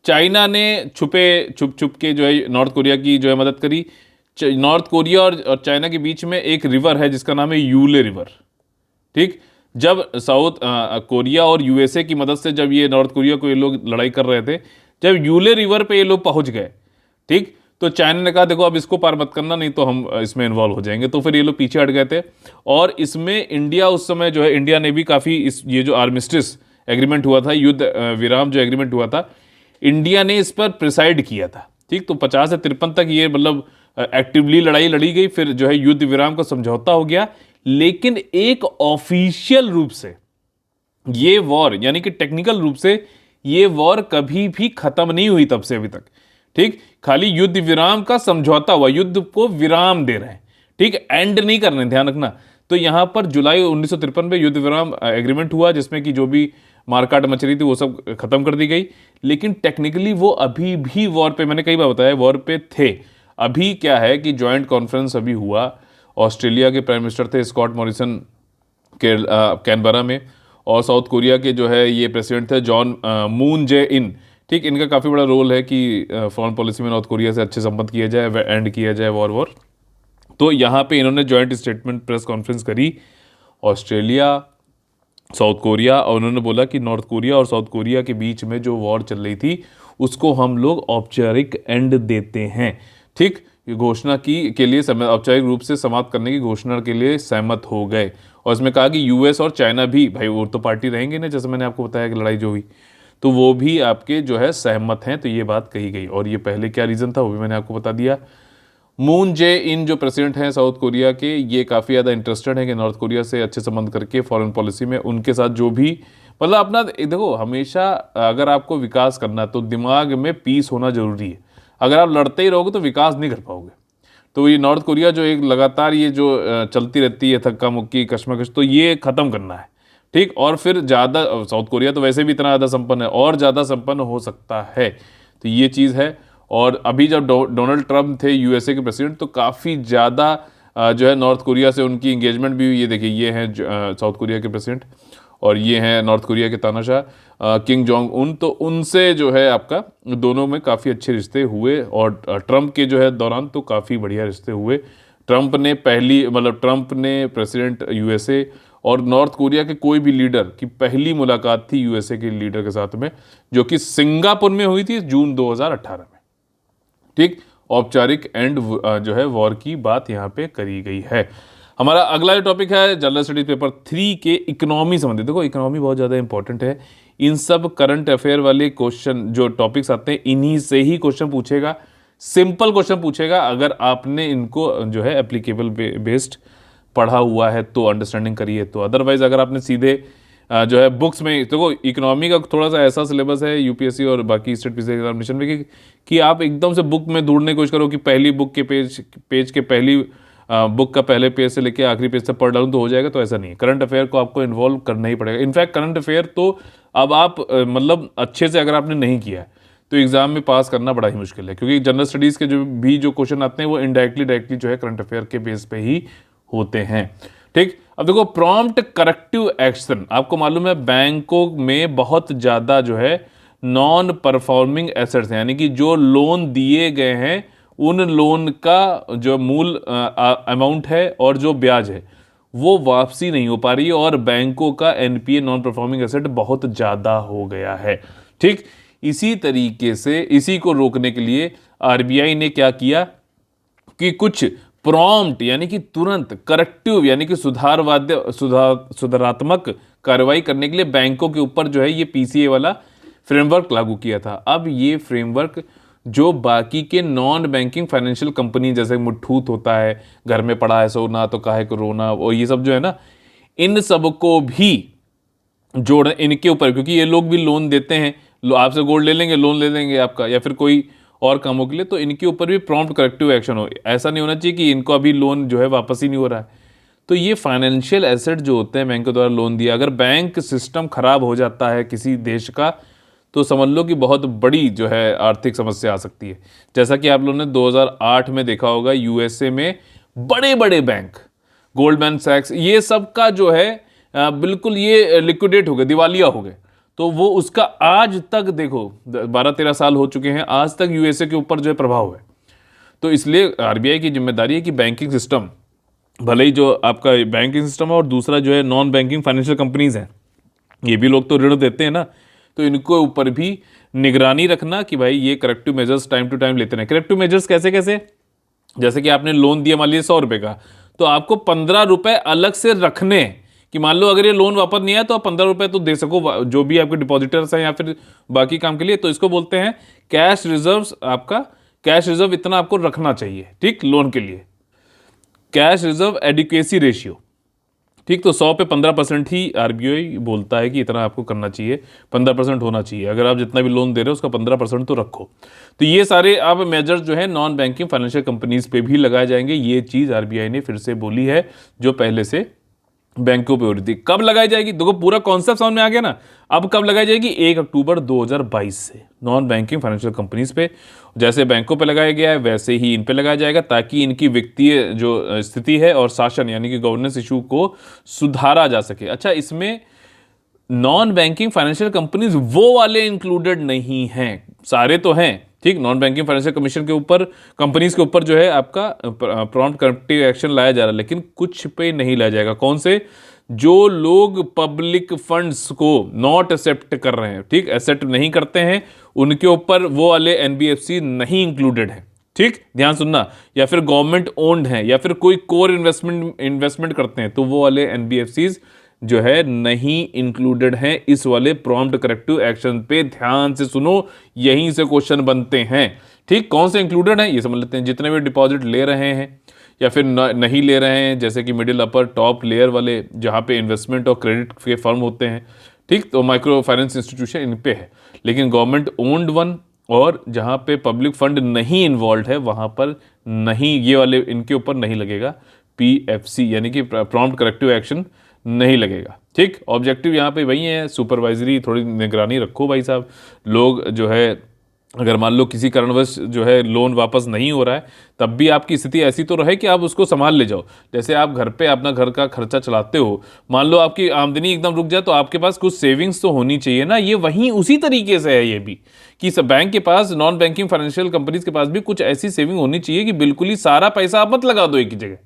चाइना ने छुप के जो है नॉर्थ कोरिया की जो है मदद करी। नॉर्थ कोरिया और चाइना के बीच में एक रिवर है जिसका नाम है यूले रिवर, ठीक। जब साउथ कोरिया और यूएसए की मदद से जब ये नॉर्थ कोरिया को ये लोग लड़ाई कर रहे थे, जब यूले रिवर पे ये लोग पहुंच गए, ठीक, तो चाइना ने कहा देखो अब इसको पार मत करना, नहीं तो हम इसमें इन्वॉल्व हो जाएंगे। तो फिर ये लोग पीछे हट गए थे। और इसमें इंडिया उस समय जो है, इंडिया ने भी काफ़ी ये जो आर्मिस्टिस एग्रीमेंट हुआ था, युद्ध विराम जो एग्रीमेंट हुआ था, इंडिया ने इस पर प्रिसाइड किया था, ठीक। तो 50 से 53 तक ये मतलब एक्टिवली लड़ाई लड़ी गई, फिर जो है युद्ध विराम का समझौता हो गया। लेकिन एक ऑफिशियल रूप से ये वॉर, यानी कि टेक्निकल रूप से ये वॉर कभी भी खत्म नहीं हुई तब से अभी तक, ठीक। खाली युद्ध विराम का समझौता हुआ, युद्ध को विराम दे रहे हैं, ठीक, एंड नहीं कर रहे हैं, ध्यान रखना। तो यहां पर जुलाई 1953 में युद्ध विराम एग्रीमेंट हुआ, जिसमें कि जो भी मारकाट मच रही थी वो सब खत्म कर दी गई। लेकिन टेक्निकली वो अभी भी वॉर पे, मैंने कई बार बताया, वॉर पे थे। अभी क्या है कि ज्वाइंट कॉन्फ्रेंस अभी हुआ, ऑस्ट्रेलिया के प्राइम मिनिस्टर थे स्कॉट मॉरिसन के कैनबरा में, और साउथ कोरिया के जो है ये प्रेसिडेंट थे जॉन मून जे इन, ठीक। इनका काफ़ी बड़ा रोल है कि फॉरेन पॉलिसी में नॉर्थ कोरिया से अच्छे संबंध किया जाए, एंड किया जाए वॉर। तो यहाँ पे इन्होंने ज्वाइंट स्टेटमेंट प्रेस कॉन्फ्रेंस करी, ऑस्ट्रेलिया, साउथ कोरिया, और उन्होंने बोला कि नॉर्थ कोरिया और साउथ कोरिया के बीच में जो वॉर चल रही थी उसको हम लोग औपचारिक एंड देते हैं, ठीक। घोषणा की के लिए औपचारिक रूप से समाप्त करने की घोषणा के लिए सहमत हो गए। और इसमें कहा कि यूएस और चाइना भी, भाई वो तो पार्टी रहेंगे ना, जैसे मैंने आपको बताया कि लड़ाई जो हुई, तो वो भी आपके जो है सहमत हैं। तो ये बात कही गई। और ये पहले क्या रीज़न था वो भी मैंने आपको बता दिया। मून जे इन जो प्रेसिडेंट हैं साउथ कोरिया के, ये काफ़ी ज़्यादा इंटरेस्टेड हैं कि नॉर्थ कोरिया से अच्छे संबंध करके फॉरेन पॉलिसी में उनके साथ जो भी मतलब अपना, देखो हमेशा अगर आपको विकास करना है तो दिमाग में पीस होना ज़रूरी है। अगर आप लड़ते ही रहोगे तो विकास नहीं कर पाओगे। तो ये नॉर्थ कोरिया जो एक लगातार ये जो चलती रहती है थक्का मुक्की कश्मकश, तो ये ख़त्म करना है, ठीक। और फिर ज़्यादा, साउथ कोरिया तो वैसे भी इतना ज़्यादा संपन्न है और ज़्यादा संपन्न हो सकता है, तो ये चीज़ है। और अभी जब डोनाल्ड ट्रंप थे यूएसए के प्रेसिडेंट, तो काफ़ी ज़्यादा जो है नॉर्थ कोरिया से उनकी इंगेजमेंट भी हुई। ये देखिए, ये हैं साउथ कोरिया के प्रेसिडेंट और ये हैं नॉर्थ कोरिया के तानाशाह किंग जोंग उन। तो उनसे जो है आपका दोनों में काफ़ी अच्छे रिश्ते हुए, और ट्रंप के जो है दौरान तो काफ़ी बढ़िया रिश्ते हुए। ट्रंप ने प्रेसिडेंट यूएसए और नॉर्थ कोरिया के कोई भी लीडर की पहली मुलाकात थी यूएसए के लीडर के साथ में, जो कि सिंगापुर में हुई थी जून 2018 में, ठीक। औपचारिक एंड जो है वॉर की बात यहाँ पे करी गई है। हमारा अगला जो टॉपिक है जनरल स्टडीज पेपर 3 के इकोनॉमी संबंधित। देखो इकोनॉमी बहुत ज़्यादा इंपॉर्टेंट है। इन सब करंट अफेयर वाले क्वेश्चन जो टॉपिक्स आते हैं, इन्हीं से ही क्वेश्चन पूछेगा, सिंपल क्वेश्चन पूछेगा। अगर आपने इनको जो है एप्लीकेबल बेस्ड पढ़ा हुआ है तो, अंडरस्टैंडिंग करिए तो। अदरवाइज अगर आपने सीधे जो है बुक्स में, देखो इकोनॉमी का थोड़ा सा ऐसा सिलेबस है यूपीएससी और बाकी स्टेट फिजिकल एग्जामिनेशन में कि आप एकदम से बुक में ढूंढने की कोशिश करो कि पहली बुक के पेज के पहली बुक का पहले पेज से लेके आखिरी पेज तक पढ़ डालूं तो हो जाएगा, तो ऐसा नहीं है। करंट अफेयर को आपको इन्वॉल्व करना ही पड़ेगा। इनफैक्ट करंट अफेयर तो अब आप मतलब अच्छे से अगर आपने नहीं किया है तो एग्जाम में पास करना बड़ा ही मुश्किल है, क्योंकि जनरल स्टडीज़ के जो क्वेश्चन आते हैं वो इनडायरेक्टली डायरेक्टली जो है करंट अफेयर के बेस पे ही होते हैं। ठीक, अब देखो प्रॉम्प्ट करेक्टिव एक्शन, आपको मालूम है बैंकों में बहुत ज़्यादा जो है नॉन परफॉर्मिंग एसेट्स हैं, यानी कि जो लोन दिए गए हैं उन लोन का जो मूल अमाउंट है और जो ब्याज है वो वापसी नहीं हो पा रही है, और बैंकों का एनपीए नॉन परफॉर्मिंग एसेट बहुत ज़्यादा हो गया है। ठीक, इसी तरीके से इसी को रोकने के लिए आरबीआई ने क्या किया कि कुछ प्रॉम्प्ट यानी कि तुरंत करेक्टिव यानी कि सुधारात्मक कार्रवाई करने के लिए बैंकों के ऊपर जो है ये पीसीए वाला फ्रेमवर्क लागू किया था। अब ये फ्रेमवर्क जो बाकी के नॉन बैंकिंग फाइनेंशियल कंपनी जैसे मुठूत होता है, घर में पड़ा है सोना तो काहे को रोना, और ये सब जो है ना, इन सब को भी जोड़ इनके ऊपर, क्योंकि ये लोग भी लोन देते हैं, आपसे गोल्ड ले लेंगे, लोन ले लेंगे आपका, या फिर कोई और कामों के लिए, तो इनके ऊपर भी प्रॉम्प्ट करेक्टिव एक्शन हो। ऐसा नहीं होना चाहिए कि इनको अभी लोन जो है वापस ही नहीं हो रहा है। तो ये फाइनेंशियल एसेट जो होते हैं बैंक के द्वारा लोन दिया, अगर बैंक सिस्टम खराब हो जाता है किसी देश का तो समझ लो कि बहुत बड़ी जो है आर्थिक समस्या आ सकती है। जैसा कि आप लोगों ने 2008 में देखा होगा यूएसए में बड़े बड़े बैंक, गोल्डमैन सैक्स, ये सब का जो है बिल्कुल ये लिक्विडेट हो गए, दिवालिया हो गए। तो वो उसका आज तक देखो 12-13 साल हो चुके हैं, आज तक यूएसए के ऊपर जो है प्रभाव है। तो इसलिए आरबीआई की जिम्मेदारी है कि बैंकिंग सिस्टम, भले ही जो आपका बैंकिंग सिस्टम है और दूसरा जो है नॉन बैंकिंग फाइनेंशियल कंपनीज हैं, ये भी लोग तो ऋण देते हैं ना, तो इनको ऊपर भी निगरानी रखना कि भाई ये corrective measures time to time लेते रहें। करेक्टिव मेजर्स कैसे कैसे, जैसे कि आपने लोन दिया मान लीजिए 100 रुपये का, तो आपको 15 रुपये अलग से रखने, कि मान लो अगर ये लोन वापस नहीं आया तो आप 15 रुपये तो दे सको जो भी आपके डिपॉजिटर्स हैं या फिर बाकी काम के लिए, तो इसको बोलते हैं कैश रिजर्व्स। आपका कैश रिजर्व इतना आपको रखना चाहिए, ठीक, लोन के लिए कैश रिजर्व एडिक्वेसी रेशियो। ठीक, तो 100 पे 15% ही आरबीआई बोलता है कि इतना आपको करना चाहिए, 15% होना चाहिए। अगर आप जितना भी लोन दे रहे हो उसका 15% तो रखो। तो ये सारे अब मेजर्स जो है नॉन बैंकिंग फाइनेंशियल कंपनीज पे भी लगाए जाएंगे। ये चीज़ आरबीआई ने फिर से बोली है, जो पहले से बैंकों पे हो रही थी। कब लगाई जाएगी, देखो पूरा कॉन्सेप्ट समझ में आ गया ना। अब कब लगाई जाएगी, 1 अक्टूबर 2022 से नॉन बैंकिंग फाइनेंशियल कंपनीज पे, जैसे बैंकों पे लगाया गया है वैसे ही इन पे लगाया जाएगा, ताकि इनकी वित्तीय जो स्थिति है और शासन यानी कि गवर्नेंस इशू को सुधारा जा सके। अच्छा, इसमें नॉन बैंकिंग फाइनेंशियल कंपनीज वो वाले इंक्लूडेड नहीं हैं, सारे तो हैं, ठीक। नॉन बैंकिंग फाइनेंशियल कमीशन के ऊपर, कंपनीज के ऊपर जो है आपका प्रॉम्प्ट करेक्टिव एक्शन लाया जा रहा है, लेकिन कुछ पे नहीं लाया जाएगा। कौन से, जो लोग पब्लिक फंड्स को नॉट एक्सेप्ट कर रहे हैं, ठीक, एक्सेप्ट नहीं करते हैं, उनके ऊपर वो वाले एनबीएफसी नहीं इंक्लूडेड है, ठीक, ध्यान सुनना। या फिर गवर्नमेंट ओन्ड है या फिर कोई कोर इन्वेस्टमेंट करते हैं, तो वो वाले एनबीएफसीज जो है नहीं इंक्लूडेड हैं इस वाले प्रॉम्प्ट करेक्टिव एक्शन पे। ध्यान से सुनो, यहीं से क्वेश्चन बनते हैं, ठीक। कौन से इंक्लूडेड हैं ये समझ लेते हैं। जितने भी डिपॉजिट ले रहे हैं या फिर नहीं ले रहे हैं, जैसे कि मिडिल अपर टॉप लेयर वाले जहाँ पे इन्वेस्टमेंट और क्रेडिट के फर्म होते हैं, ठीक, तो माइक्रो फाइनेंस इंस्टीट्यूशन इन पे है। लेकिन गवर्नमेंट ओन्ड वन और जहाँ पे पब्लिक फंड नहीं इन्वॉल्व है वहाँ पर नहीं, ये वाले इनके ऊपर नहीं लगेगा पीएफसी यानी कि प्रॉम्प्ट करेक्टिव एक्शन नहीं लगेगा, ठीक। ऑब्जेक्टिव यहाँ पे वही है, सुपरवाइजरी, थोड़ी निगरानी रखो भाई साहब। लोग जो है अगर मान लो किसी कारणवश जो है लोन वापस नहीं हो रहा है, तब भी आपकी स्थिति ऐसी तो रहे कि आप उसको संभाल ले जाओ। जैसे आप घर पे अपना घर का खर्चा चलाते हो, मान लो आपकी आमदनी एकदम रुक जाए तो आपके पास कुछ सेविंग्स तो होनी चाहिए ना। ये वहीं उसी तरीके से है ये भी, कि सब बैंक के पास, नॉन बैंकिंग फाइनेंशियल कंपनीज के पास भी कुछ ऐसी सेविंग होनी चाहिए कि बिल्कुल ही सारा पैसा आप मत लगा दो एक ही जगह,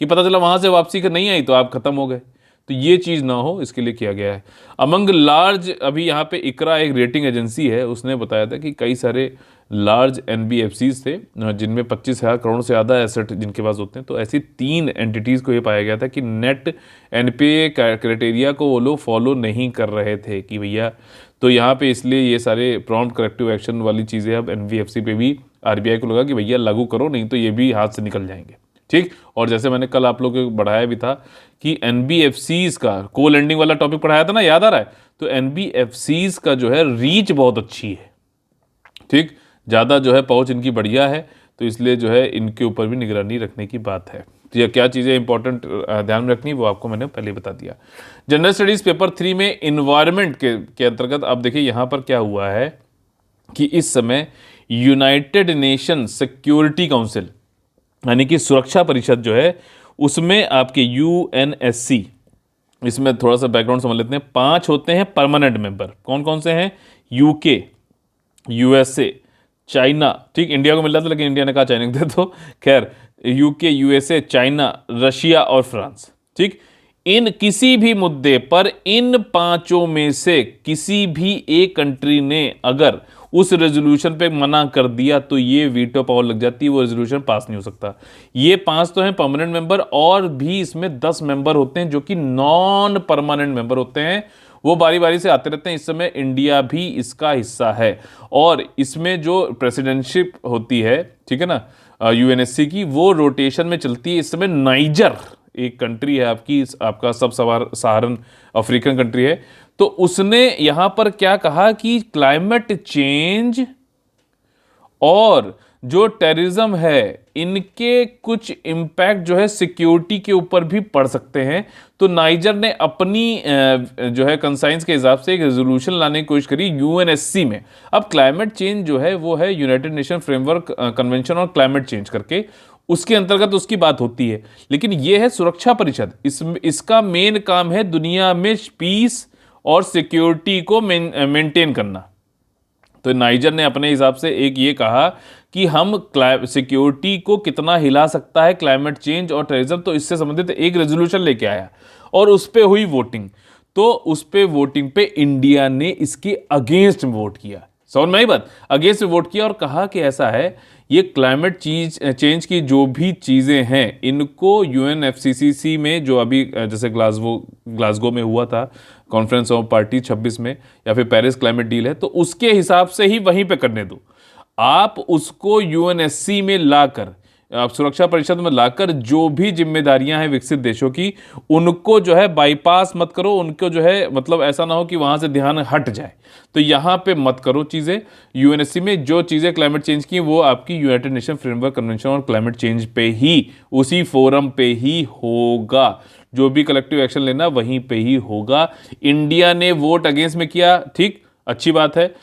कि पता चला वहां से वापसी का नहीं आई तो आप खत्म हो गए। तो ये चीज़ ना हो, इसके लिए किया गया है। अमंग लार्ज, अभी यहाँ पे इकरा एक रेटिंग एजेंसी है, उसने बताया था कि कई सारे लार्ज एनबीएफसीज थे जिनमें 25,000 करोड़ से ज़्यादा एसेट जिनके पास होते हैं। तो ऐसी 3 एंटिटीज़ को ये पाया गया था कि नेट एनपीए क्राइटेरिया को वो लोग फॉलो नहीं कर रहे थे कि भैया, तो यहाँ पे इसलिए ये सारे प्रॉम्प्ट करेक्टिव एक्शन वाली चीज़ें अब एनबीएफसी पे भी आरबीआई को लगा कि भैया लागू करो, नहीं तो ये भी हाथ से निकल जाएंगे, ठीक। और जैसे मैंने कल आप लोगों को बढ़ाया भी था कि एनबीएफसीज का को लेंडिंग वाला टॉपिक पढ़ाया था ना, याद आ रहा है, तो एनबीएफसीज का जो है रीच बहुत अच्छी है, ठीक, ज़्यादा जो है पहुंच इनकी बढ़िया है। तो इसलिए जो है इनके ऊपर भी निगरानी रखने की बात है। तो ये क्या चीज़ें इंपॉर्टेंट ध्यान में रखनी वो आपको मैंने पहले बता दिया। जनरल स्टडीज़ पेपर 3 में इन्वायरमेंट के अंतर्गत अब देखिए यहाँ पर क्या हुआ है कि इस समय यूनाइटेड नेशन सिक्योरिटी काउंसिल यानी कि सुरक्षा परिषद जो है उसमें आपके यूएनएससी, इसमें थोड़ा सा बैकग्राउंड समझ लेते हैं। 5 होते हैं परमानेंट मेंबर। कौन कौन से हैं? यूके, यूएसए, चाइना, ठीक इंडिया को मिल रहा था लेकिन इंडिया ने कहा चाइना को दे दो, खैर यूके, यूएसए, चाइना, रशिया और फ्रांस। ठीक, इन किसी भी मुद्दे पर इन 5 में से किसी भी एक कंट्री ने अगर उस रेजोल्यूशन पे मना कर दिया तो ये वीटो पावर लग जाती है, वो रेजोल्यूशन पास नहीं हो सकता। ये 5 तो हैं परमानेंट मेंबर, और भी इसमें 10 मेंबर होते हैं जो कि नॉन परमानेंट मेंबर होते हैं, वो बारी बारी से आते रहते हैं। इस समय इंडिया भी इसका हिस्सा है, और इसमें जो प्रेसिडेंटशिप होती है, ठीक है ना, यूएनएससी की, वो रोटेशन में चलती है। इस समय नाइजर एक कंट्री है आपकी, आपका सब सहारन अफ्रीकन कंट्री है, तो उसने यहां पर क्या कहा कि क्लाइमेट चेंज और जो टेररिज्म है इनके कुछ इंपैक्ट जो है सिक्योरिटी के ऊपर भी पड़ सकते हैं। तो नाइजर ने अपनी जो है कंसाइंस के हिसाब से एक रेजोल्यूशन लाने की कोशिश करी यूएनएससी में। अब क्लाइमेट चेंज जो है वो है United nation framework convention on climate change करके, उसके अंतर्गत उसकी बात होती है। लेकिन ये है सुरक्षा परिषद, इसका मेन काम है दुनिया में पीस और सिक्योरिटी को मेंटेन करना। तो नाइजर ने अपने हिसाब से एक ये कहा कि हम सिक्योरिटी को कितना हिला सकता है क्लाइमेट चेंज और टेररिज्म, तो इससे संबंधित एक रेजोल्यूशन लेके आया और उस पे हुई वोटिंग। तो उस पे वोटिंग पे इंडिया ने इसके अगेंस्ट वोट किया। समझ में आई बात? अगेंस्ट वोट किया और कहा कि ऐसा है, ये क्लाइमेट चेंज की जो भी चीज़ें हैं इनको यूएनएफसीसीसी में, जो अभी जैसे ग्लासगो में हुआ था कॉन्फ्रेंस ऑफ पार्टी 26 में, या फिर पेरिस क्लाइमेट डील है, तो उसके हिसाब से ही वहीं पे करने दो। आप उसको यूएनएससी में लाकर, आप सुरक्षा परिषद में लाकर जो भी जिम्मेदारियां हैं विकसित देशों की, उनको जो है बाईपास मत करो, उनको जो है मतलब ऐसा ना हो कि वहां से ध्यान हट जाए, तो यहां पे मत करो चीजें। यूएनएससी में जो चीजें क्लाइमेट चेंज की वो आपकी United nation framework convention on climate change पे ही, उसी फोरम पे ही होगा। जो भी कलेक्टिव एक्शन लेना वहीं पे ही होगा। इंडिया ने वोट अगेंस्ट में किया, ठीक, अच्छी बात है,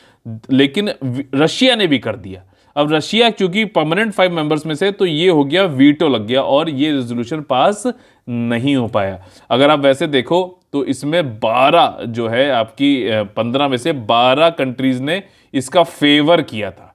लेकिन रशिया ने भी कर दिया। अब रशिया चूंकि परमानेंट 5 मेंबर्स में से, तो ये हो गया वीटो लग गया और ये रेजोल्यूशन पास नहीं हो पाया। अगर आप वैसे देखो तो इसमें 12 जो है आपकी 15 में से 12 कंट्रीज ने इसका फेवर किया था।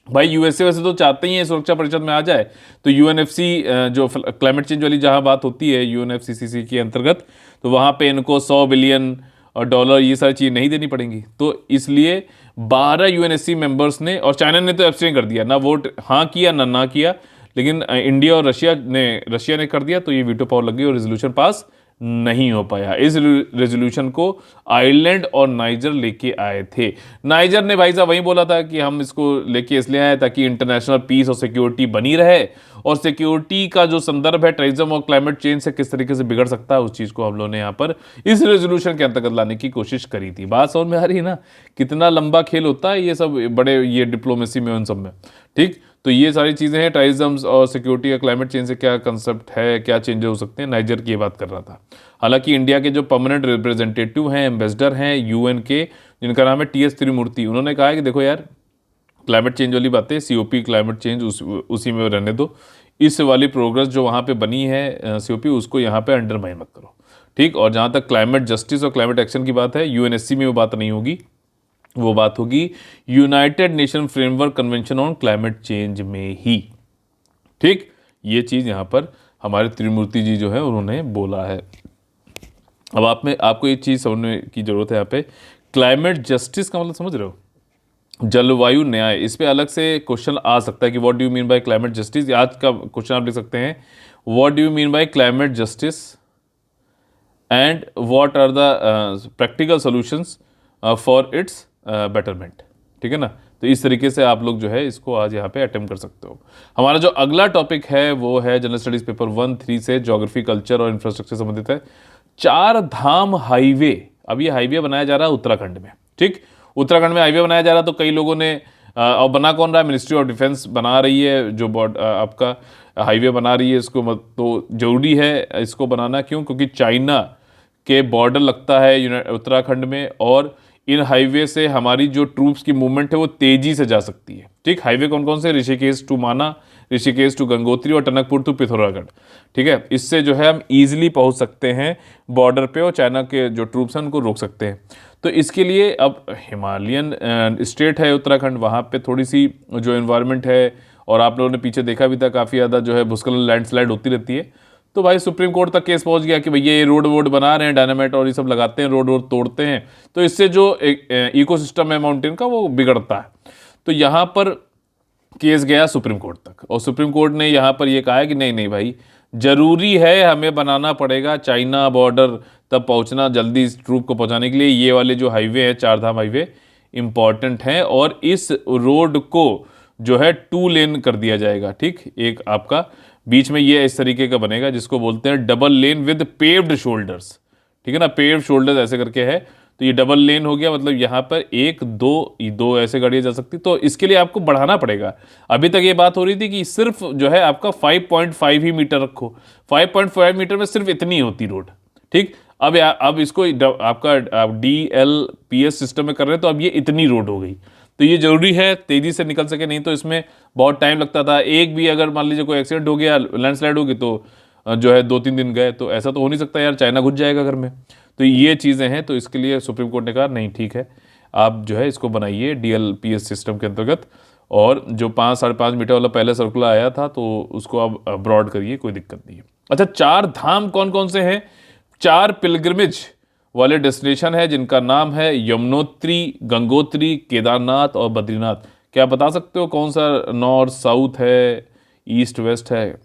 भाई यूएसए वैसे तो चाहते ही है सुरक्षा परिषद में आ जाए, तो यूएनएफसी जो क्लाइमेट चेंज वाली जहां बात होती है यूएनएफसीसीसी के अंतर्गत, तो वहां पे इनको $100 बिलियन ये सारी चीज़ें नहीं देनी पड़ेंगी। तो इसलिए 12 यूएनएससी मेंबर्स ने, और चाइना ने तो एब्सटेन कर दिया, ना वोट हाँ किया ना किया, लेकिन इंडिया और रशिया ने कर दिया, तो ये वीटो पावर लग गई और रेजोल्यूशन पास नहीं हो पाया। इस रेजोल्यूशन को आयरलैंड और नाइजर लेके आए थे। नाइजर ने भाई साहब वही बोला था कि हम इसको लेके इसलिए आए ताकि इंटरनेशनल पीस और सिक्योरिटी बनी रहे, और सिक्योरिटी का जो संदर्भ है टेररिज्म और क्लाइमेट चेंज से किस तरीके से बिगड़ सकता है, उस चीज़ को हम लोगों ने यहाँ पर इस रेजोल्यूशन के अंतर्गत लाने की कोशिश करी थी। बात समझ में आ रही है ना, कितना लंबा खेल होता है ये सब बड़े ये डिप्लोमेसी में, उन सब में, ठीक। तो ये सारी चीज़ें हैं, टेररिज्म और सिक्योरिटी या क्लाइमेट चेंज से क्या कंसेप्ट है, क्या चेंजेस हो सकते हैं, नाइजर की ये बात कर रहा था। हालांकि इंडिया के जो परमानेंट रिप्रेजेंटेटिव हैं, एम्बेसडर हैं यूएन के, जिनका नाम है टीएस त्रिमूर्ति, उन्होंने कहा है कि देखो यार, क्लाइमेट चेंज वाली बातें, सीओपी क्लाइमेट चेंज उसी में रहने दो, इस वाली प्रोग्रेस जो वहाँ पे बनी है सीओपी, उसको यहाँ पे अंडरमाइन मत करो, ठीक। और जहाँ तक क्लाइमेट जस्टिस और क्लाइमेट एक्शन की बात है, यूएनएससी में वो बात नहीं होगी, वो बात होगी United nation framework convention on climate change में ही, ठीक। ये चीज़ यहाँ पर हमारे त्रिमूर्ति जी जो है उन्होंने बोला है। अब आपको ये चीज़ समझने की ज़रूरत है यहाँ पे, क्लाइमेट जस्टिस का मतलब समझ रहे हो, जलवायु न्याय, इस पे अलग से क्वेश्चन आ सकता है कि what do you mean by climate justice. आज का क्वेश्चन आप लिख सकते हैं, what do you mean by climate justice and what are the practical solutions for its betterment, ठीक है ना। तो इस तरीके से आप लोग जो है इसको आज यहाँ पे अटेम्प्ट कर सकते हो। हमारा जो अगला टॉपिक है वो है जनरल स्टडीज पेपर 1-3 से ज्योग्राफी, कल्चर और इंफ्रास्ट्रक्चर संबंधित है। 4 धाम हाईवे, अब ये हाईवे बनाया जा रहा है उत्तराखंड में, ठीक। उत्तराखंड में हाईवे बनाया जा रहा है, तो कई लोगों ने और बना कौन रहा है? मिनिस्ट्री ऑफ डिफेंस बना रही है, जो आपका हाईवे बना रही है इसको। तो जरूरी है इसको बनाना, क्यों? क्योंकि चाइना के बॉर्डर लगता है उत्तराखंड में, और इन हाईवे से हमारी जो ट्रूप्स की मूवमेंट है वो तेजी से जा सकती है। ठीक, हाईवे कौन कौन से? ऋषिकेश टू माना, ऋषिकेश टू गंगोत्री और टनकपुर टू पिथौरागढ़। ठीक है, इससे जो है हम इजीली पहुंच सकते हैं बॉर्डर पे, और चाइना के जो ट्रूप्स हैं उनको रोक सकते हैं। तो इसके लिए अब हिमालयन स्टेट है उत्तराखंड, वहाँ पे थोड़ी सी जो एनवायरनमेंट है, और आप लोगों ने पीछे देखा भी था काफ़ी ज़्यादा जो है भूस्खलन लैंडस्लाइड होती रहती है। तो भाई सुप्रीम कोर्ट तक केस पहुंच गया कि भैया ये रोड वोड बना रहे हैं, डायनामाइट और ये सब लगाते हैं, रोड वोड तोड़ते हैं, तो इससे जो इकोसिस्टम है माउंटेन का वो बिगड़ता है। तो यहाँ पर केस गया सुप्रीम कोर्ट तक, और सुप्रीम कोर्ट ने यहाँ पर ये कहा है कि नहीं नहीं भाई, जरूरी है, हमें बनाना पड़ेगा चाइना बॉर्डर तक पहुँचना, जल्दी इस ट्रूप को पहुँचाने के लिए ये वाले जो हाईवे हैं, चार धाम हाईवे, इंपॉर्टेंट हैं। और इस रोड को जो है 2 लेन कर दिया जाएगा। ठीक, एक आपका बीच में ये इस तरीके का बनेगा जिसको बोलते हैं double lane with paved shoulders. ठीक है ना, पेव्ड शोल्डर्स ऐसे करके है, तो ये डबल लेन हो गया, मतलब यहाँ पर एक दो ऐसे गाड़ियाँ जा सकती। तो इसके लिए आपको बढ़ाना पड़ेगा। अभी तक ये बात हो रही थी कि सिर्फ जो है आपका 5.5 ही मीटर रखो, 5.5 मीटर में सिर्फ इतनी होती रोड। ठीक, अब इसको आपका DLPS सिस्टम में कर रहे हैं, तो अब ये इतनी रोड हो गई। तो ये जरूरी है तेजी से निकल सके, नहीं तो इसमें बहुत टाइम लगता था। एक भी अगर मान लीजिए कोई एक्सीडेंट हो गया, लैंडस्लाइड होगी, तो जो है 2-3 दिन गए, तो ऐसा तो हो नहीं सकता यार, चाइना घुस जाएगा घर में। तो ये चीज़ें हैं, तो इसके लिए सुप्रीम कोर्ट ने कहा नहीं ठीक है, आप जो है इसको बनाइए DLPS सिस्टम के अंतर्गत, और जो 5-5.5 मीटर वाला पहले सर्कुलर आया था तो उसको आप ब्रॉड करिए, कोई दिक्कत नहीं है। अच्छा, 4 धाम कौन कौन से हैं? 4 पिलग्रिमेज वाले डेस्टिनेशन है जिनका नाम है यमुनोत्री, गंगोत्री, केदारनाथ और बद्रीनाथ। क्या बता सकते हो कौन सा नॉर्थ साउथ है, ईस्ट वेस्ट है?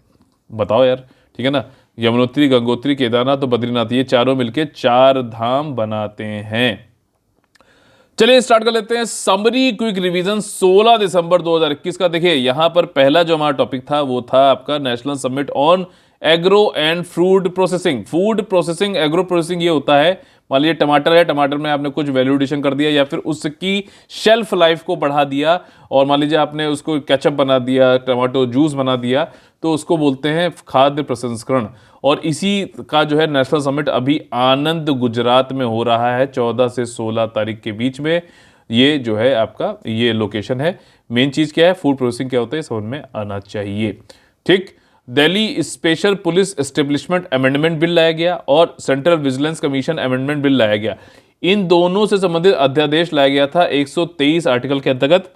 बताओ यार। ठीक है ना, यमुनोत्री, गंगोत्री, केदारनाथ और बद्रीनाथ, ये चारों मिलके 4 धाम बनाते हैं। चलिए स्टार्ट कर लेते हैं समरी क्विक रिवीजन 16 दिसंबर 2021 का। देखिए यहां पर पहला जो हमारा टॉपिक था वो था आपका national summit on agro and food processing. Food processing, agro processing ये होता है, मान लीजिए टमाटर है, टमाटर में आपने कुछ वैल्यू एडिशन कर दिया या फिर उसकी शेल्फ लाइफ को बढ़ा दिया, और मान लीजिए आपने उसको केचप बना दिया, टमाटो जूस बना दिया, तो उसको बोलते हैं खाद्य प्रसंस्करण। और इसी का जो है नेशनल समिट अभी आनंद गुजरात में हो रहा है 14 से 16 तारीख के बीच में। ये जो है आपका ये लोकेशन है। मेन चीज़ क्या है, फूड प्रोसेसिंग क्या होता है, समझ में आना चाहिए। ठीक, Delhi special police establishment amendment bill लाया गया और central vigilance commission amendment bill लाया गया। इन दोनों से संबंधित अध्यादेश लाया गया था 123 आर्टिकल के अंतर्गत,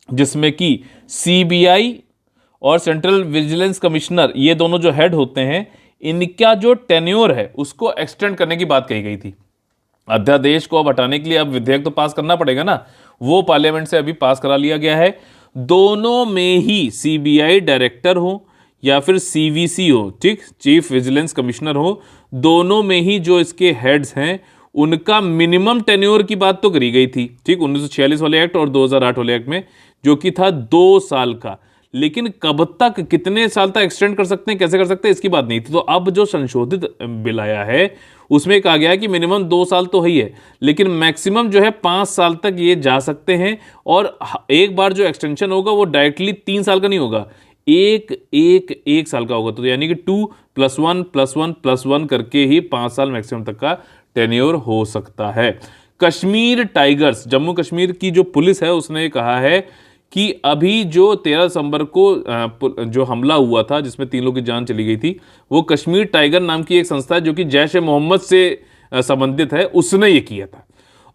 जिसमें कि CBI और सेंट्रल विजिलेंस कमिश्नर, ये दोनों जो हेड होते हैं, इनका जो टेन्योर है उसको एक्सटेंड करने की बात कही गई थी। अध्यादेश को अब हटाने के लिए अब विधेयक तो पास करना पड़ेगा ना, वो पार्लियामेंट से अभी पास करा लिया गया है। दोनों में ही CBI डायरेक्टर हो या फिर CVC हो, ठीक, चीफ विजिलेंस कमिश्नर हो, दोनों में ही जो इसके हेड्स हैं उनका मिनिमम टेन्योर की बात तो करी गई थी। ठीक, 1946 वाले एक्ट और 2008 वाले एक्ट में, जो कि था 2 साल का। लेकिन कब तक, कितने साल तक एक्सटेंड कर सकते हैं, कैसे कर सकते हैं, इसकी बात नहीं थी। तो अब जो संशोधित बिल आया है उसमें कहा गया है कि मिनिमम 2 साल तो ही है, लेकिन मैक्सिमम जो है 5 साल तक ये जा सकते हैं। और एक बार जो एक्सटेंशन होगा वो डायरेक्टली 3 साल का नहीं होगा, एक साल का होगा। तो यानी कि 2+1+1+1 करके ही 5 साल मैक्सिमम तक का टेन्योर हो सकता है। कश्मीर टाइगर्स, जम्मू कश्मीर की जो पुलिस है उसने कहा है कि अभी जो 13 दिसंबर को जो हमला हुआ था जिसमें 3 लोगों की जान चली गई थी, वो कश्मीर टाइगर नाम की एक संस्था है जो कि जैश-ए-मोहम्मद से संबंधित है, उसने ये किया था।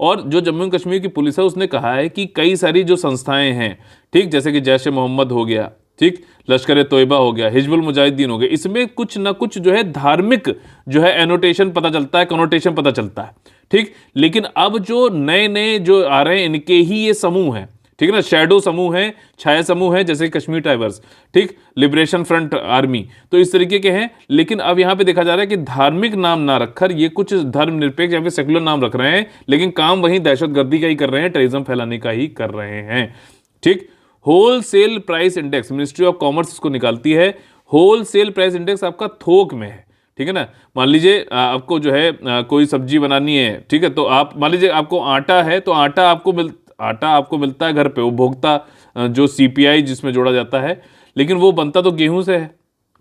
और जो जम्मू कश्मीर की पुलिस है उसने कहा है कि कई सारी जो संस्थाएं हैं, ठीक, जैसे कि जैश-ए-मोहम्मद हो गया, ठीक, लश्कर-ए-तोयबा हो गया, हिजबुल मुजाहिदीन हो गया, इसमें कुछ ना कुछ जो है धार्मिक जो है एनोटेशन पता चलता है, कनोटेशन पता चलता है। ठीक, लेकिन अब जो नए नए जो आ रहे हैं इनके ही ये समूह हैं, ठीक है ना, शैडो समूह है, छाया समूह है, जैसे कश्मीर टाइगर्स, ठीक, लिबरेशन फ्रंट आर्मी, तो इस तरीके के हैं। लेकिन अब यहाँ पे देखा जा रहा है कि धार्मिक नाम ना रखकर ये कुछ धर्मनिरपेक्ष या फिर सेकुलर नाम रख रहे हैं, लेकिन काम वहीं दहशतगर्दी का ही कर रहे हैं, टेररिज्म फैलाने का ही कर रहे हैं। ठीक, wholesale price index, ministry of commerce इसको निकालती है। होलसेल प्राइस इंडेक्स आपका थोक में है, ठीक है ना। मान लीजिए आपको जो है कोई सब्जी बनानी है, ठीक है, तो आप मान लीजिए आपको आटा है, तो आटा आपको आटा आपको मिलता है घर पे, उपभोक्ता जो सीपीआई जिसमें जोड़ा जाता है, लेकिन वो बनता तो गेहूं से है।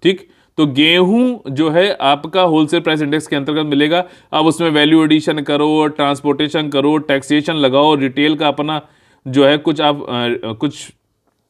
ठीक, तो गेहूं जो है आपका होलसेल प्राइस इंडेक्स के अंतर्गत मिलेगा। अब उसमें वैल्यू एडिशन करो, ट्रांसपोर्टेशन करो, टैक्सेशन लगाओ, रिटेल का अपना जो है कुछ आप कुछ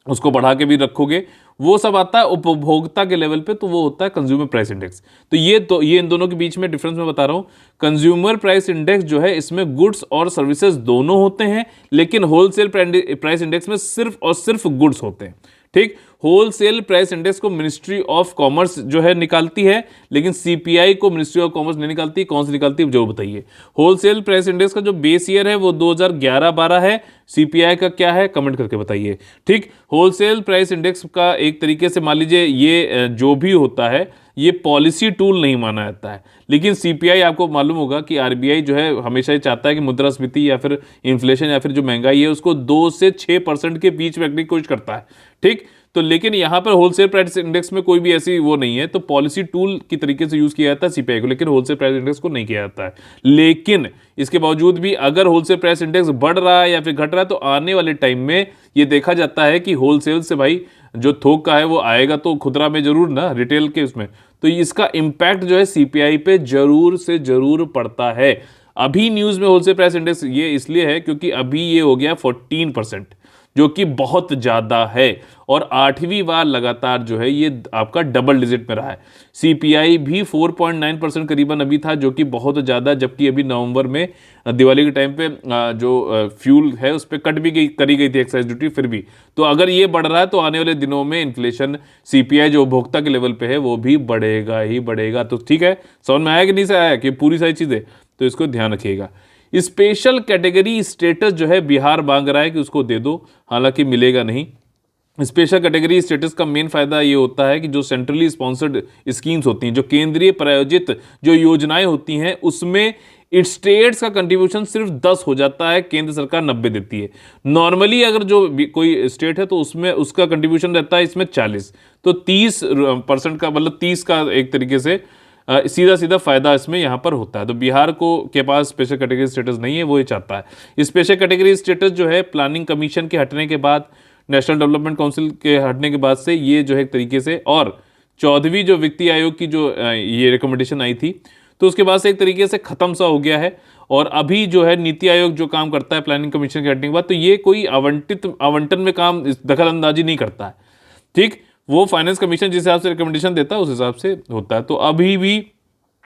उसको बढ़ा के भी रखोगे, वो सब आता है उपभोक्ता के लेवल पे, तो वो होता है कंज्यूमर प्राइस इंडेक्स। तो ये इन दोनों के बीच में डिफरेंस मैं बता रहा हूँ। कंज्यूमर प्राइस इंडेक्स जो है इसमें गुड्स और सर्विसेज दोनों होते हैं, लेकिन होलसेल प्राइस इंडेक्स में सिर्फ और सिर्फ गुड्स होते हैं। ठीक, होलसेल प्राइस इंडेक्स को मिनिस्ट्री ऑफ कॉमर्स जो है निकालती है, लेकिन सीपीआई को मिनिस्ट्री ऑफ कॉमर्स नहीं निकालती। कौन सी निकालती है जो बताइए। होलसेल प्राइस इंडेक्स का जो बेस ईयर है वो 2011-12 है, सीपीआई का क्या है कमेंट करके बताइए। ठीक, होलसेल प्राइस इंडेक्स का एक तरीके से मान लीजिए ये जो भी होता है ये पॉलिसी टूल नहीं माना जाता है, लेकिन सीपीआई आपको मालूम होगा कि आरबीआई जो है हमेशा ये चाहता है कि मुद्रास्फीति या फिर इन्फ्लेशन या फिर जो महंगाई है उसको 2 से 6% के बीच में रखने की कोशिश करता है। ठीक, तो लेकिन यहां पर होलसेल प्राइस इंडेक्स में कोई भी ऐसी वो नहीं है, तो पॉलिसी टूल की तरीके से यूज किया जाता है सीपीआई को, लेकिन होलसेल प्राइस इंडेक्स को नहीं किया जाता है। लेकिन इसके बावजूद भी अगर होलसेल प्राइस इंडेक्स बढ़ रहा है या फिर घट रहा है, तो आने वाले टाइम में ये देखा जाता है कि होलसेल से भाई जो थोक का है वो आएगा तो खुदरा में जरूर ना, रिटेल के उसमें, तो इसका इंपैक्ट जो है सीपीआई पे जरूर से जरूर पड़ता है। अभी न्यूज में होलसेल प्राइस इंडेक्स ये इसलिए है क्योंकि अभी ये हो गया 14%, जो कि बहुत ज्यादा है, और 8वीं बार लगातार जो है ये आपका डबल डिजिट में रहा है। सीपीआई भी 4.9% करीबन अभी था, जो कि बहुत ज्यादा, जबकि अभी नवंबर में दिवाली के टाइम पे जो फ्यूल है उस पर कट भी करी गई थी एक्साइज ड्यूटी, फिर भी। तो अगर ये बढ़ रहा है तो आने वाले दिनों में इन्फ्लेशन सीपीआई जो उपभोक्ता के लेवल पे है वो भी बढ़ेगा ही बढ़ेगा। तो ठीक है, समझ में आया कि नहीं से आया कि पूरी सारी चीजें, तो इसको ध्यान रखिएगा। स्पेशल कैटेगरी स्टेटस जो है बिहार मांग रहा है कि उसको दे दो, हालांकि मिलेगा नहीं। स्पेशल कैटेगरी स्टेटस का मेन फायदा ये होता है कि जो सेंट्रली स्पॉन्सर्ड स्कीम्स होती हैं, जो केंद्रीय प्रायोजित जो योजनाएं होती हैं, उसमें स्टेट्स का कंट्रीब्यूशन सिर्फ 10 हो जाता है, केंद्र सरकार 90 देती है। नॉर्मली अगर जो कोई स्टेट है तो उसमें उसका कंट्रीब्यूशन रहता है इसमें 40, तो 30% का, मतलब 30 का एक तरीके से सीधा सीधा फायदा इसमें यहाँ पर होता है। तो बिहार को के पास स्पेशल कैटेगरी स्टेटस नहीं है, वो ये चाहता है। स्पेशल कैटेगरी स्टेटस जो है प्लानिंग कमीशन के हटने के बाद, नेशनल डेवलपमेंट काउंसिल के हटने के बाद से ये जो है एक तरीके से, और 14वीं जो वित्तीय आयोग की जो ये रिकमेंडेशन आई थी, तो उसके बाद से एक तरीके से खत्म सा हो गया है। और अभी जो है नीति आयोग जो काम करता है प्लानिंग कमीशन के हटने के बाद, तो ये कोई आवंटन में काम दखल अंदाजी नहीं करता है। ठीक, वो फाइनेंस कमीशन जिस हिसाब से रिकमेंडेशन देता है उस हिसाब से होता है। तो अभी भी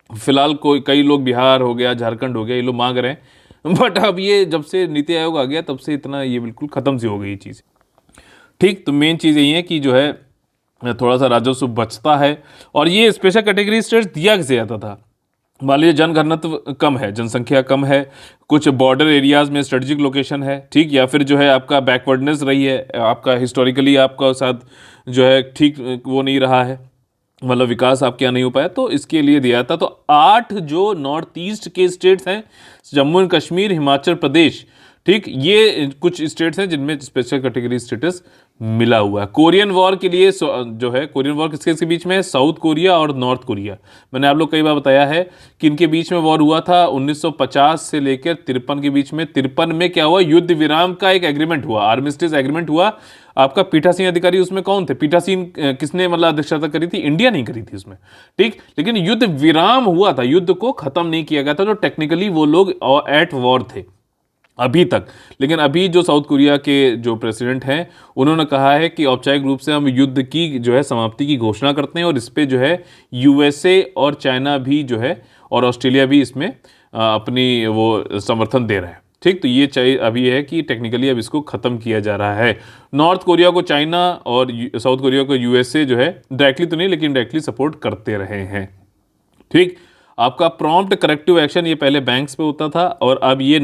फिलहाल कई लोग, बिहार हो गया, झारखंड हो गया, ये लोग मांग रहे हैं, बट अब ये जब से नीति आयोग आ गया तब से इतना ये बिल्कुल खत्म सी हो गई ये चीज़। ठीक, तो मेन चीज़ यही है कि जो है थोड़ा सा राजस्व बचता है। और ये स्पेशल कैटेगरी स्टेट्स दिया किसे जाता था, मान लीजिए जनघनत्व कम है, जनसंख्या कम है, कुछ बॉर्डर एरियाज में स्ट्रेटेजिक लोकेशन है, ठीक, या फिर जो है आपका बैकवर्डनेस रही है, आपका हिस्टोरिकली आपका साथ जो है ठीक वो नहीं रहा है, मतलब विकास आपके यहाँ नहीं हो पाया, तो इसके लिए दिया था। तो 8 जो नॉर्थ ईस्ट के स्टेट्स हैं, जम्मू एंड कश्मीर, हिमाचल प्रदेश, ठीक, ये कुछ स्टेट्स हैं जिनमें स्पेशल कैटेगरी स्टेटस मिला हुआ है। कोरियन वॉर के लिए जो है, कोरियन वॉर किसके बीच में है, साउथ कोरिया और नॉर्थ कोरिया। मैंने आप लोग कई बार बताया है कि इनके बीच में वॉर हुआ था 1950 से लेकर 53 के बीच में। 53 में क्या हुआ, युद्ध विराम का एक एग्रीमेंट हुआ, आर्मिस्टिस एग्रीमेंट हुआ। आपका पीठासीन अधिकारी उसमें कौन थे, पीठासीन किसने मतलब अध्यक्षता करी थी, इंडिया नहीं करी थी उसमें, ठीक, लेकिन युद्ध विराम हुआ था, युद्ध को खत्म नहीं किया गया था, तो टेक्निकली वो लोग एट वॉर थे अभी तक। लेकिन अभी जो साउथ कोरिया के जो प्रेसिडेंट हैं उन्होंने कहा है कि औपचारिक रूप से हम युद्ध की जो है समाप्ति की घोषणा करते हैं, और इस पे जो है यूएसए और चाइना भी जो है, और ऑस्ट्रेलिया भी इसमें अपनी वो समर्थन दे रहा है। ठीक, तो ये चाहिए अभी है कि टेक्निकली अब इसको ख़त्म किया जा रहा है। नॉर्थ कोरिया को चाइना और साउथ कोरिया को यूएसए जो है डायरेक्टली तो नहीं लेकिन डायरेक्टली सपोर्ट करते रहे हैं। ठीक, आपका प्रॉम्प्ट करेक्टिव एक्शन ये पहले बैंक्स पे होता था, और अब ये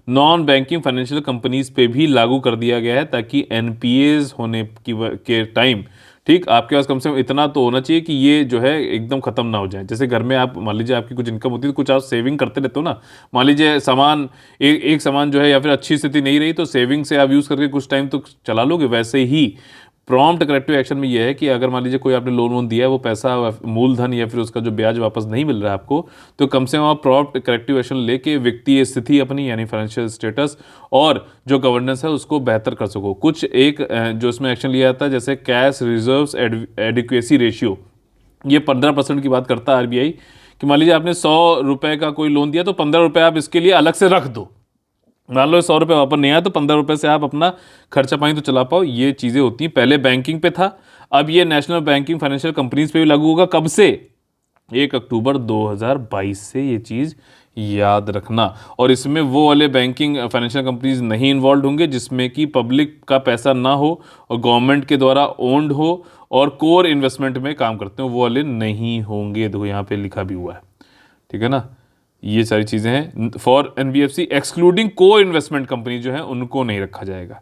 नॉन बैंकिंग फाइनेंशियल कंपनीज पे भी लागू कर दिया गया है, ताकि एनपीएस होने के टाइम, ठीक, आपके पास कम से कम इतना तो होना चाहिए कि ये जो है एकदम खत्म ना हो जाए। जैसे घर में आप मान लीजिए आपकी कुछ इनकम होती है तो कुछ आप सेविंग करते रहते हो ना, मान लीजिए सामान एक सामान जो है या फिर अच्छी स्थिति नहीं रही तो सेविंग से आप यूज़ करके कुछ टाइम तो चला लोगे, वैसे ही प्रॉम्प्ट करेक्टिव एक्शन में ये है कि अगर मान लीजिए कोई आपने लोन वोन दिया है, वो पैसा मूलधन या फिर उसका जो ब्याज वापस नहीं मिल रहा है आपको, तो कम से कम आप प्रॉम्प्ट करेक्टिव एक्शन लेके वित्तीय स्थिति अपनी यानी फाइनेंशियल स्टेटस और जो गवर्नेंस है उसको बेहतर कर सको। कुछ एक जो इसमें एक्शन लिया जाता है, जैसे कैश रिजर्व्स एडिक्वेसी रेशियो, ये 15% की बात करता है आरबीआई, कि मान लीजिए आपने 100 रुपए का कोई लोन दिया तो 15 रुपए आप इसके लिए अलग से रख दो। मान लो 100 रुपये वापस नहीं आया तो 15 रुपये से आप अपना खर्चा पानी तो चला पाओ। ये चीज़ें होती हैं। पहले बैंकिंग पे था, अब ये नेशनल बैंकिंग फाइनेंशियल कंपनीज पे भी लागू होगा। कब से? 1 अक्टूबर 2022 से। ये चीज़ याद रखना। और इसमें वो वाले बैंकिंग फाइनेंशियल कंपनीज नहीं इन्वॉल्व होंगे जिसमें कि पब्लिक का पैसा ना हो और गवर्नमेंट के द्वारा ओन्ड हो और कोर इन्वेस्टमेंट में काम करते हो, वो वाले नहीं होंगे। देखो यहाँ पे लिखा भी हुआ है, ठीक है ना। ये सारी चीज़ें हैं। फॉर एनबीएफसी एक्सक्लूडिंग को इन्वेस्टमेंट कंपनी जो है उनको नहीं रखा जाएगा,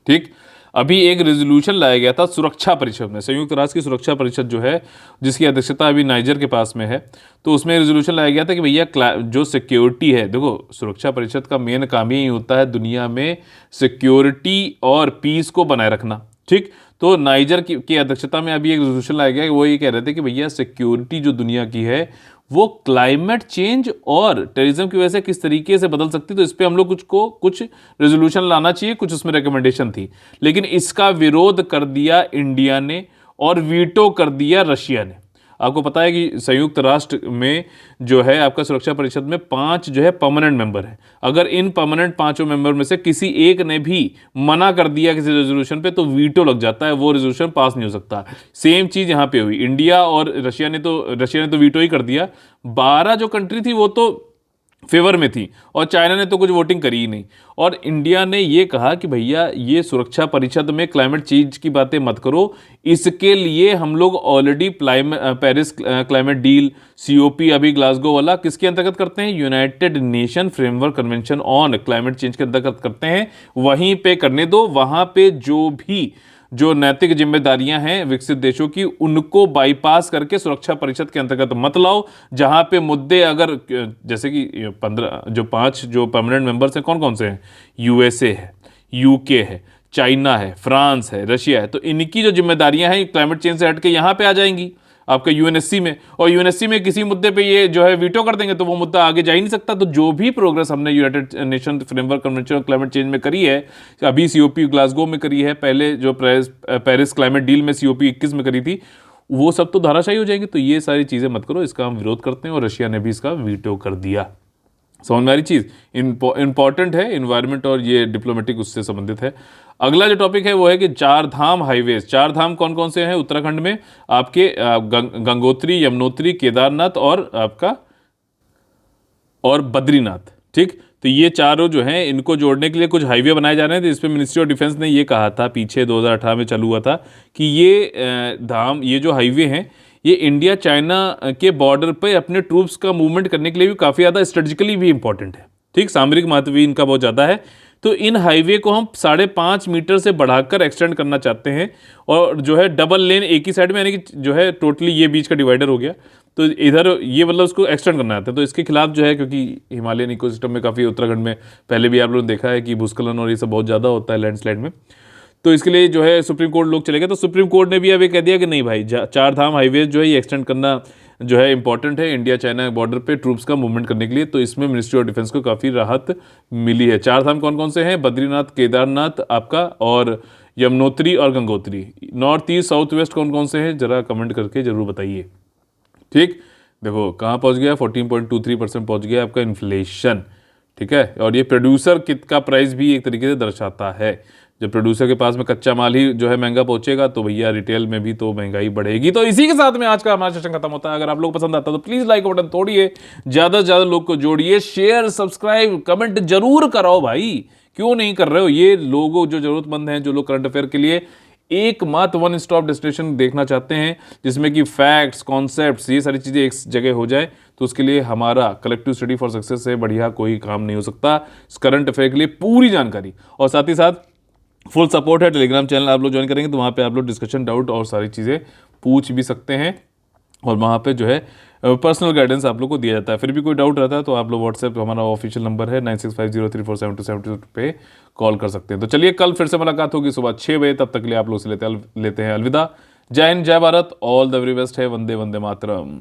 ठीक। अभी एक रेजोल्यूशन लाया गया था सुरक्षा परिषद में, संयुक्त राष्ट्र की सुरक्षा परिषद जो है, जिसकी अध्यक्षता अभी नाइजर के पास में है, तो उसमें रेजोल्यूशन लाया गया था कि भैया जो सिक्योरिटी है, देखो सुरक्षा परिषद का मेन काम ही होता है दुनिया में सिक्योरिटी और पीस को बनाए रखना, ठीक। तो नाइजर की अध्यक्षता में अभी एक रेजोल्यूशन लाया गया, वो ये कह रहे थे कि भैया सिक्योरिटी जो दुनिया की है वो क्लाइमेट चेंज और टेररिज्म की वजह से किस तरीके से बदल सकती है। तो इस पे हम लोग कुछ रेजोल्यूशन लाना चाहिए, कुछ उसमें रिकमेंडेशन थी, लेकिन इसका विरोध कर दिया इंडिया ने और वीटो कर दिया रशिया ने। आपको पता है कि संयुक्त राष्ट्र में जो है आपका सुरक्षा परिषद में 5 जो है परमानेंट मेंबर है। अगर इन परमानेंट 5 मेंबर में से किसी एक ने भी मना कर दिया किसी रेजोल्यूशन पे तो वीटो लग जाता है, वो रेजोल्यूशन पास नहीं हो सकता। सेम चीज़ यहाँ पे हुई, इंडिया और रशिया ने तो वीटो ही कर दिया। 12 जो कंट्री थी वो तो फेवर में थी और चाइना ने तो कुछ वोटिंग करी ही नहीं। और इंडिया ने ये कहा कि भैया ये सुरक्षा परिषद में क्लाइमेट चेंज की बातें मत करो, इसके लिए हम लोग already Paris climate deal COP अभी ग्लासगो वाला किसके अंतर्गत करते हैं, United nation framework convention on climate change के अंतर्गत करते हैं। वहीं पे करने दो, वहां पे जो नैतिक जिम्मेदारियां हैं विकसित देशों की उनको बाईपास करके सुरक्षा परिषद के अंतर्गत मत लाओ। जहां पे मुद्दे अगर जैसे कि 5 जो परमानेंट मेंबर्स हैं कौन कौन से हैं, यूएसए है, यूके है, चाइना है, फ्रांस है, रशिया है, तो इनकी जो जिम्मेदारियां हैं क्लाइमेट चेंज से हट के यहां पे आ जाएंगी आपका यूएनएससी में। और यूएनएससी में किसी मुद्दे पे ये जो है वीटो कर देंगे तो वो मुद्दा आगे जा ही नहीं सकता। तो जो भी प्रोग्रेस हमने United nation framework convention on climate change में करी है, अभी सीओपी ग्लासगो में करी है, पहले जो पेरिस क्लाइमेट डील में सीओपी 21 में करी थी, वो सब तो धाराशायी हो जाएंगी। तो ये सारी चीज़ें मत करो, इसका हम विरोध करते हैं और रशिया ने भी इसका वीटो कर दिया। समझ में आ रही चीज़, इंपॉर्टेंट है, इन्वायरमेंट और ये डिप्लोमेटिक उससे संबंधित है। अगला जो टॉपिक है वो है कि 4 धाम हाईवेज। 4 धाम कौन कौन से हैं उत्तराखंड में, आपके गंगोत्री, यमुनोत्री, केदारनाथ और बद्रीनाथ, ठीक। तो ये चारों जो हैं इनको जोड़ने के लिए कुछ हाईवे बनाए जा रहे हैं। तो इस पर मिनिस्ट्री ऑफ डिफेंस ने ये कहा था पीछे 2018 में चालू हुआ था कि ये जो हाईवे हैं ये इंडिया चाइना के बॉर्डर पे अपने ट्रूप्स का मूवमेंट करने के लिए भी काफ़ी ज़्यादा स्ट्रेटेजिकली भी इंपॉर्टेंट है, ठीक। सामरिक महत्व भी इनका बहुत ज़्यादा है। तो इन हाईवे को हम 5.5 मीटर से बढ़ाकर एक्सटेंड करना चाहते हैं और जो है डबल लेन एक ही साइड में, यानी कि जो है टोटली ये बीच का डिवाइडर हो गया, तो इधर ये मतलब उसको एक्सटेंड करना चाहते हैं। तो इसके खिलाफ जो है, क्योंकि हिमालयन इकोसिस्टम में काफ़ी उत्तराखंड में पहले भी आप लोगों ने देखा है कि भूस्खलन और ये सब बहुत ज़्यादा होता है लैंडस्लाइड में, तो इसके लिए जो है सुप्रीम कोर्ट लोग चले गए। तो सुप्रीम कोर्ट ने भी अब ये कह दिया कि नहीं भाई, 4 धाम हाईवेज जो है ये एक्सटेंड करना जो है इंपॉर्टेंट है इंडिया चाइना बॉर्डर पे ट्रूप्स का मूवमेंट करने के लिए। तो इसमें मिनिस्ट्री ऑफ डिफेंस को काफ़ी राहत मिली है। 4 धाम कौन कौन से हैं, बद्रीनाथ, केदारनाथ आपका और यमुनोत्री और Gangotri. North east south west कौन कौन से हैं, जरा कमेंट करके जरूर बताइए, ठीक। देखो कहाँ पहुँच गया, 14.23% पहुँच गया आपका इन्फ्लेशन, ठीक है। और ये प्रोड्यूसर किट का प्राइस भी एक तरीके से दर्शाता है। जब प्रोड्यूसर के पास में कच्चा माल ही जो है महंगा पहुंचेगा तो भैया रिटेल में भी तो महंगाई बढ़ेगी। तो इसी के साथ में आज का हमारा सेशन खत्म होता है। अगर आप लोग पसंद आता है तो प्लीज लाइक बटन तोड़िए, ज्यादा से ज्यादा लोग को जोड़िए, शेयर सब्सक्राइब कमेंट जरूर कराओ भाई, क्यों नहीं कर रहे हो। ये लोगों जो जरूरतमंद हैं, जो लोग करंट अफेयर के लिए एकमात्र वन स्टॉप डेस्टिनेशन देखना चाहते हैं जिसमें कि फैक्ट्स, कॉन्सेप्ट्स, ये सारी चीज़ें एक जगह हो जाए, तो उसके लिए हमारा कलेक्टिव स्टडी फॉर सक्सेस से बढ़िया कोई काम नहीं हो सकता। करंट अफेयर के लिए पूरी जानकारी और साथ ही साथ फुल सपोर्ट है। टेलीग्राम चैनल आप लोग ज्वाइन करेंगे तो वहाँ पे आप लोग डिस्कशन, डाउट और सारी चीज़ें पूछ भी सकते हैं। और वहाँ पे जो है पर्सनल गाइडेंस आप लोग को दिया जाता है। फिर भी कोई डाउट रहता है तो आप लोग व्हाट्सएप, हमारा ऑफिशियल नंबर है 9650347272 पे कॉल कर सकते हैं। तो चलिए कल फिर से मुलाकात होगी सुबह 6 बजे, तब तक के लिए आप लोग से लेते हैं अलविदा। जय हिंद, जय Bharat, all the very best है, वंदे वंदे मातरम।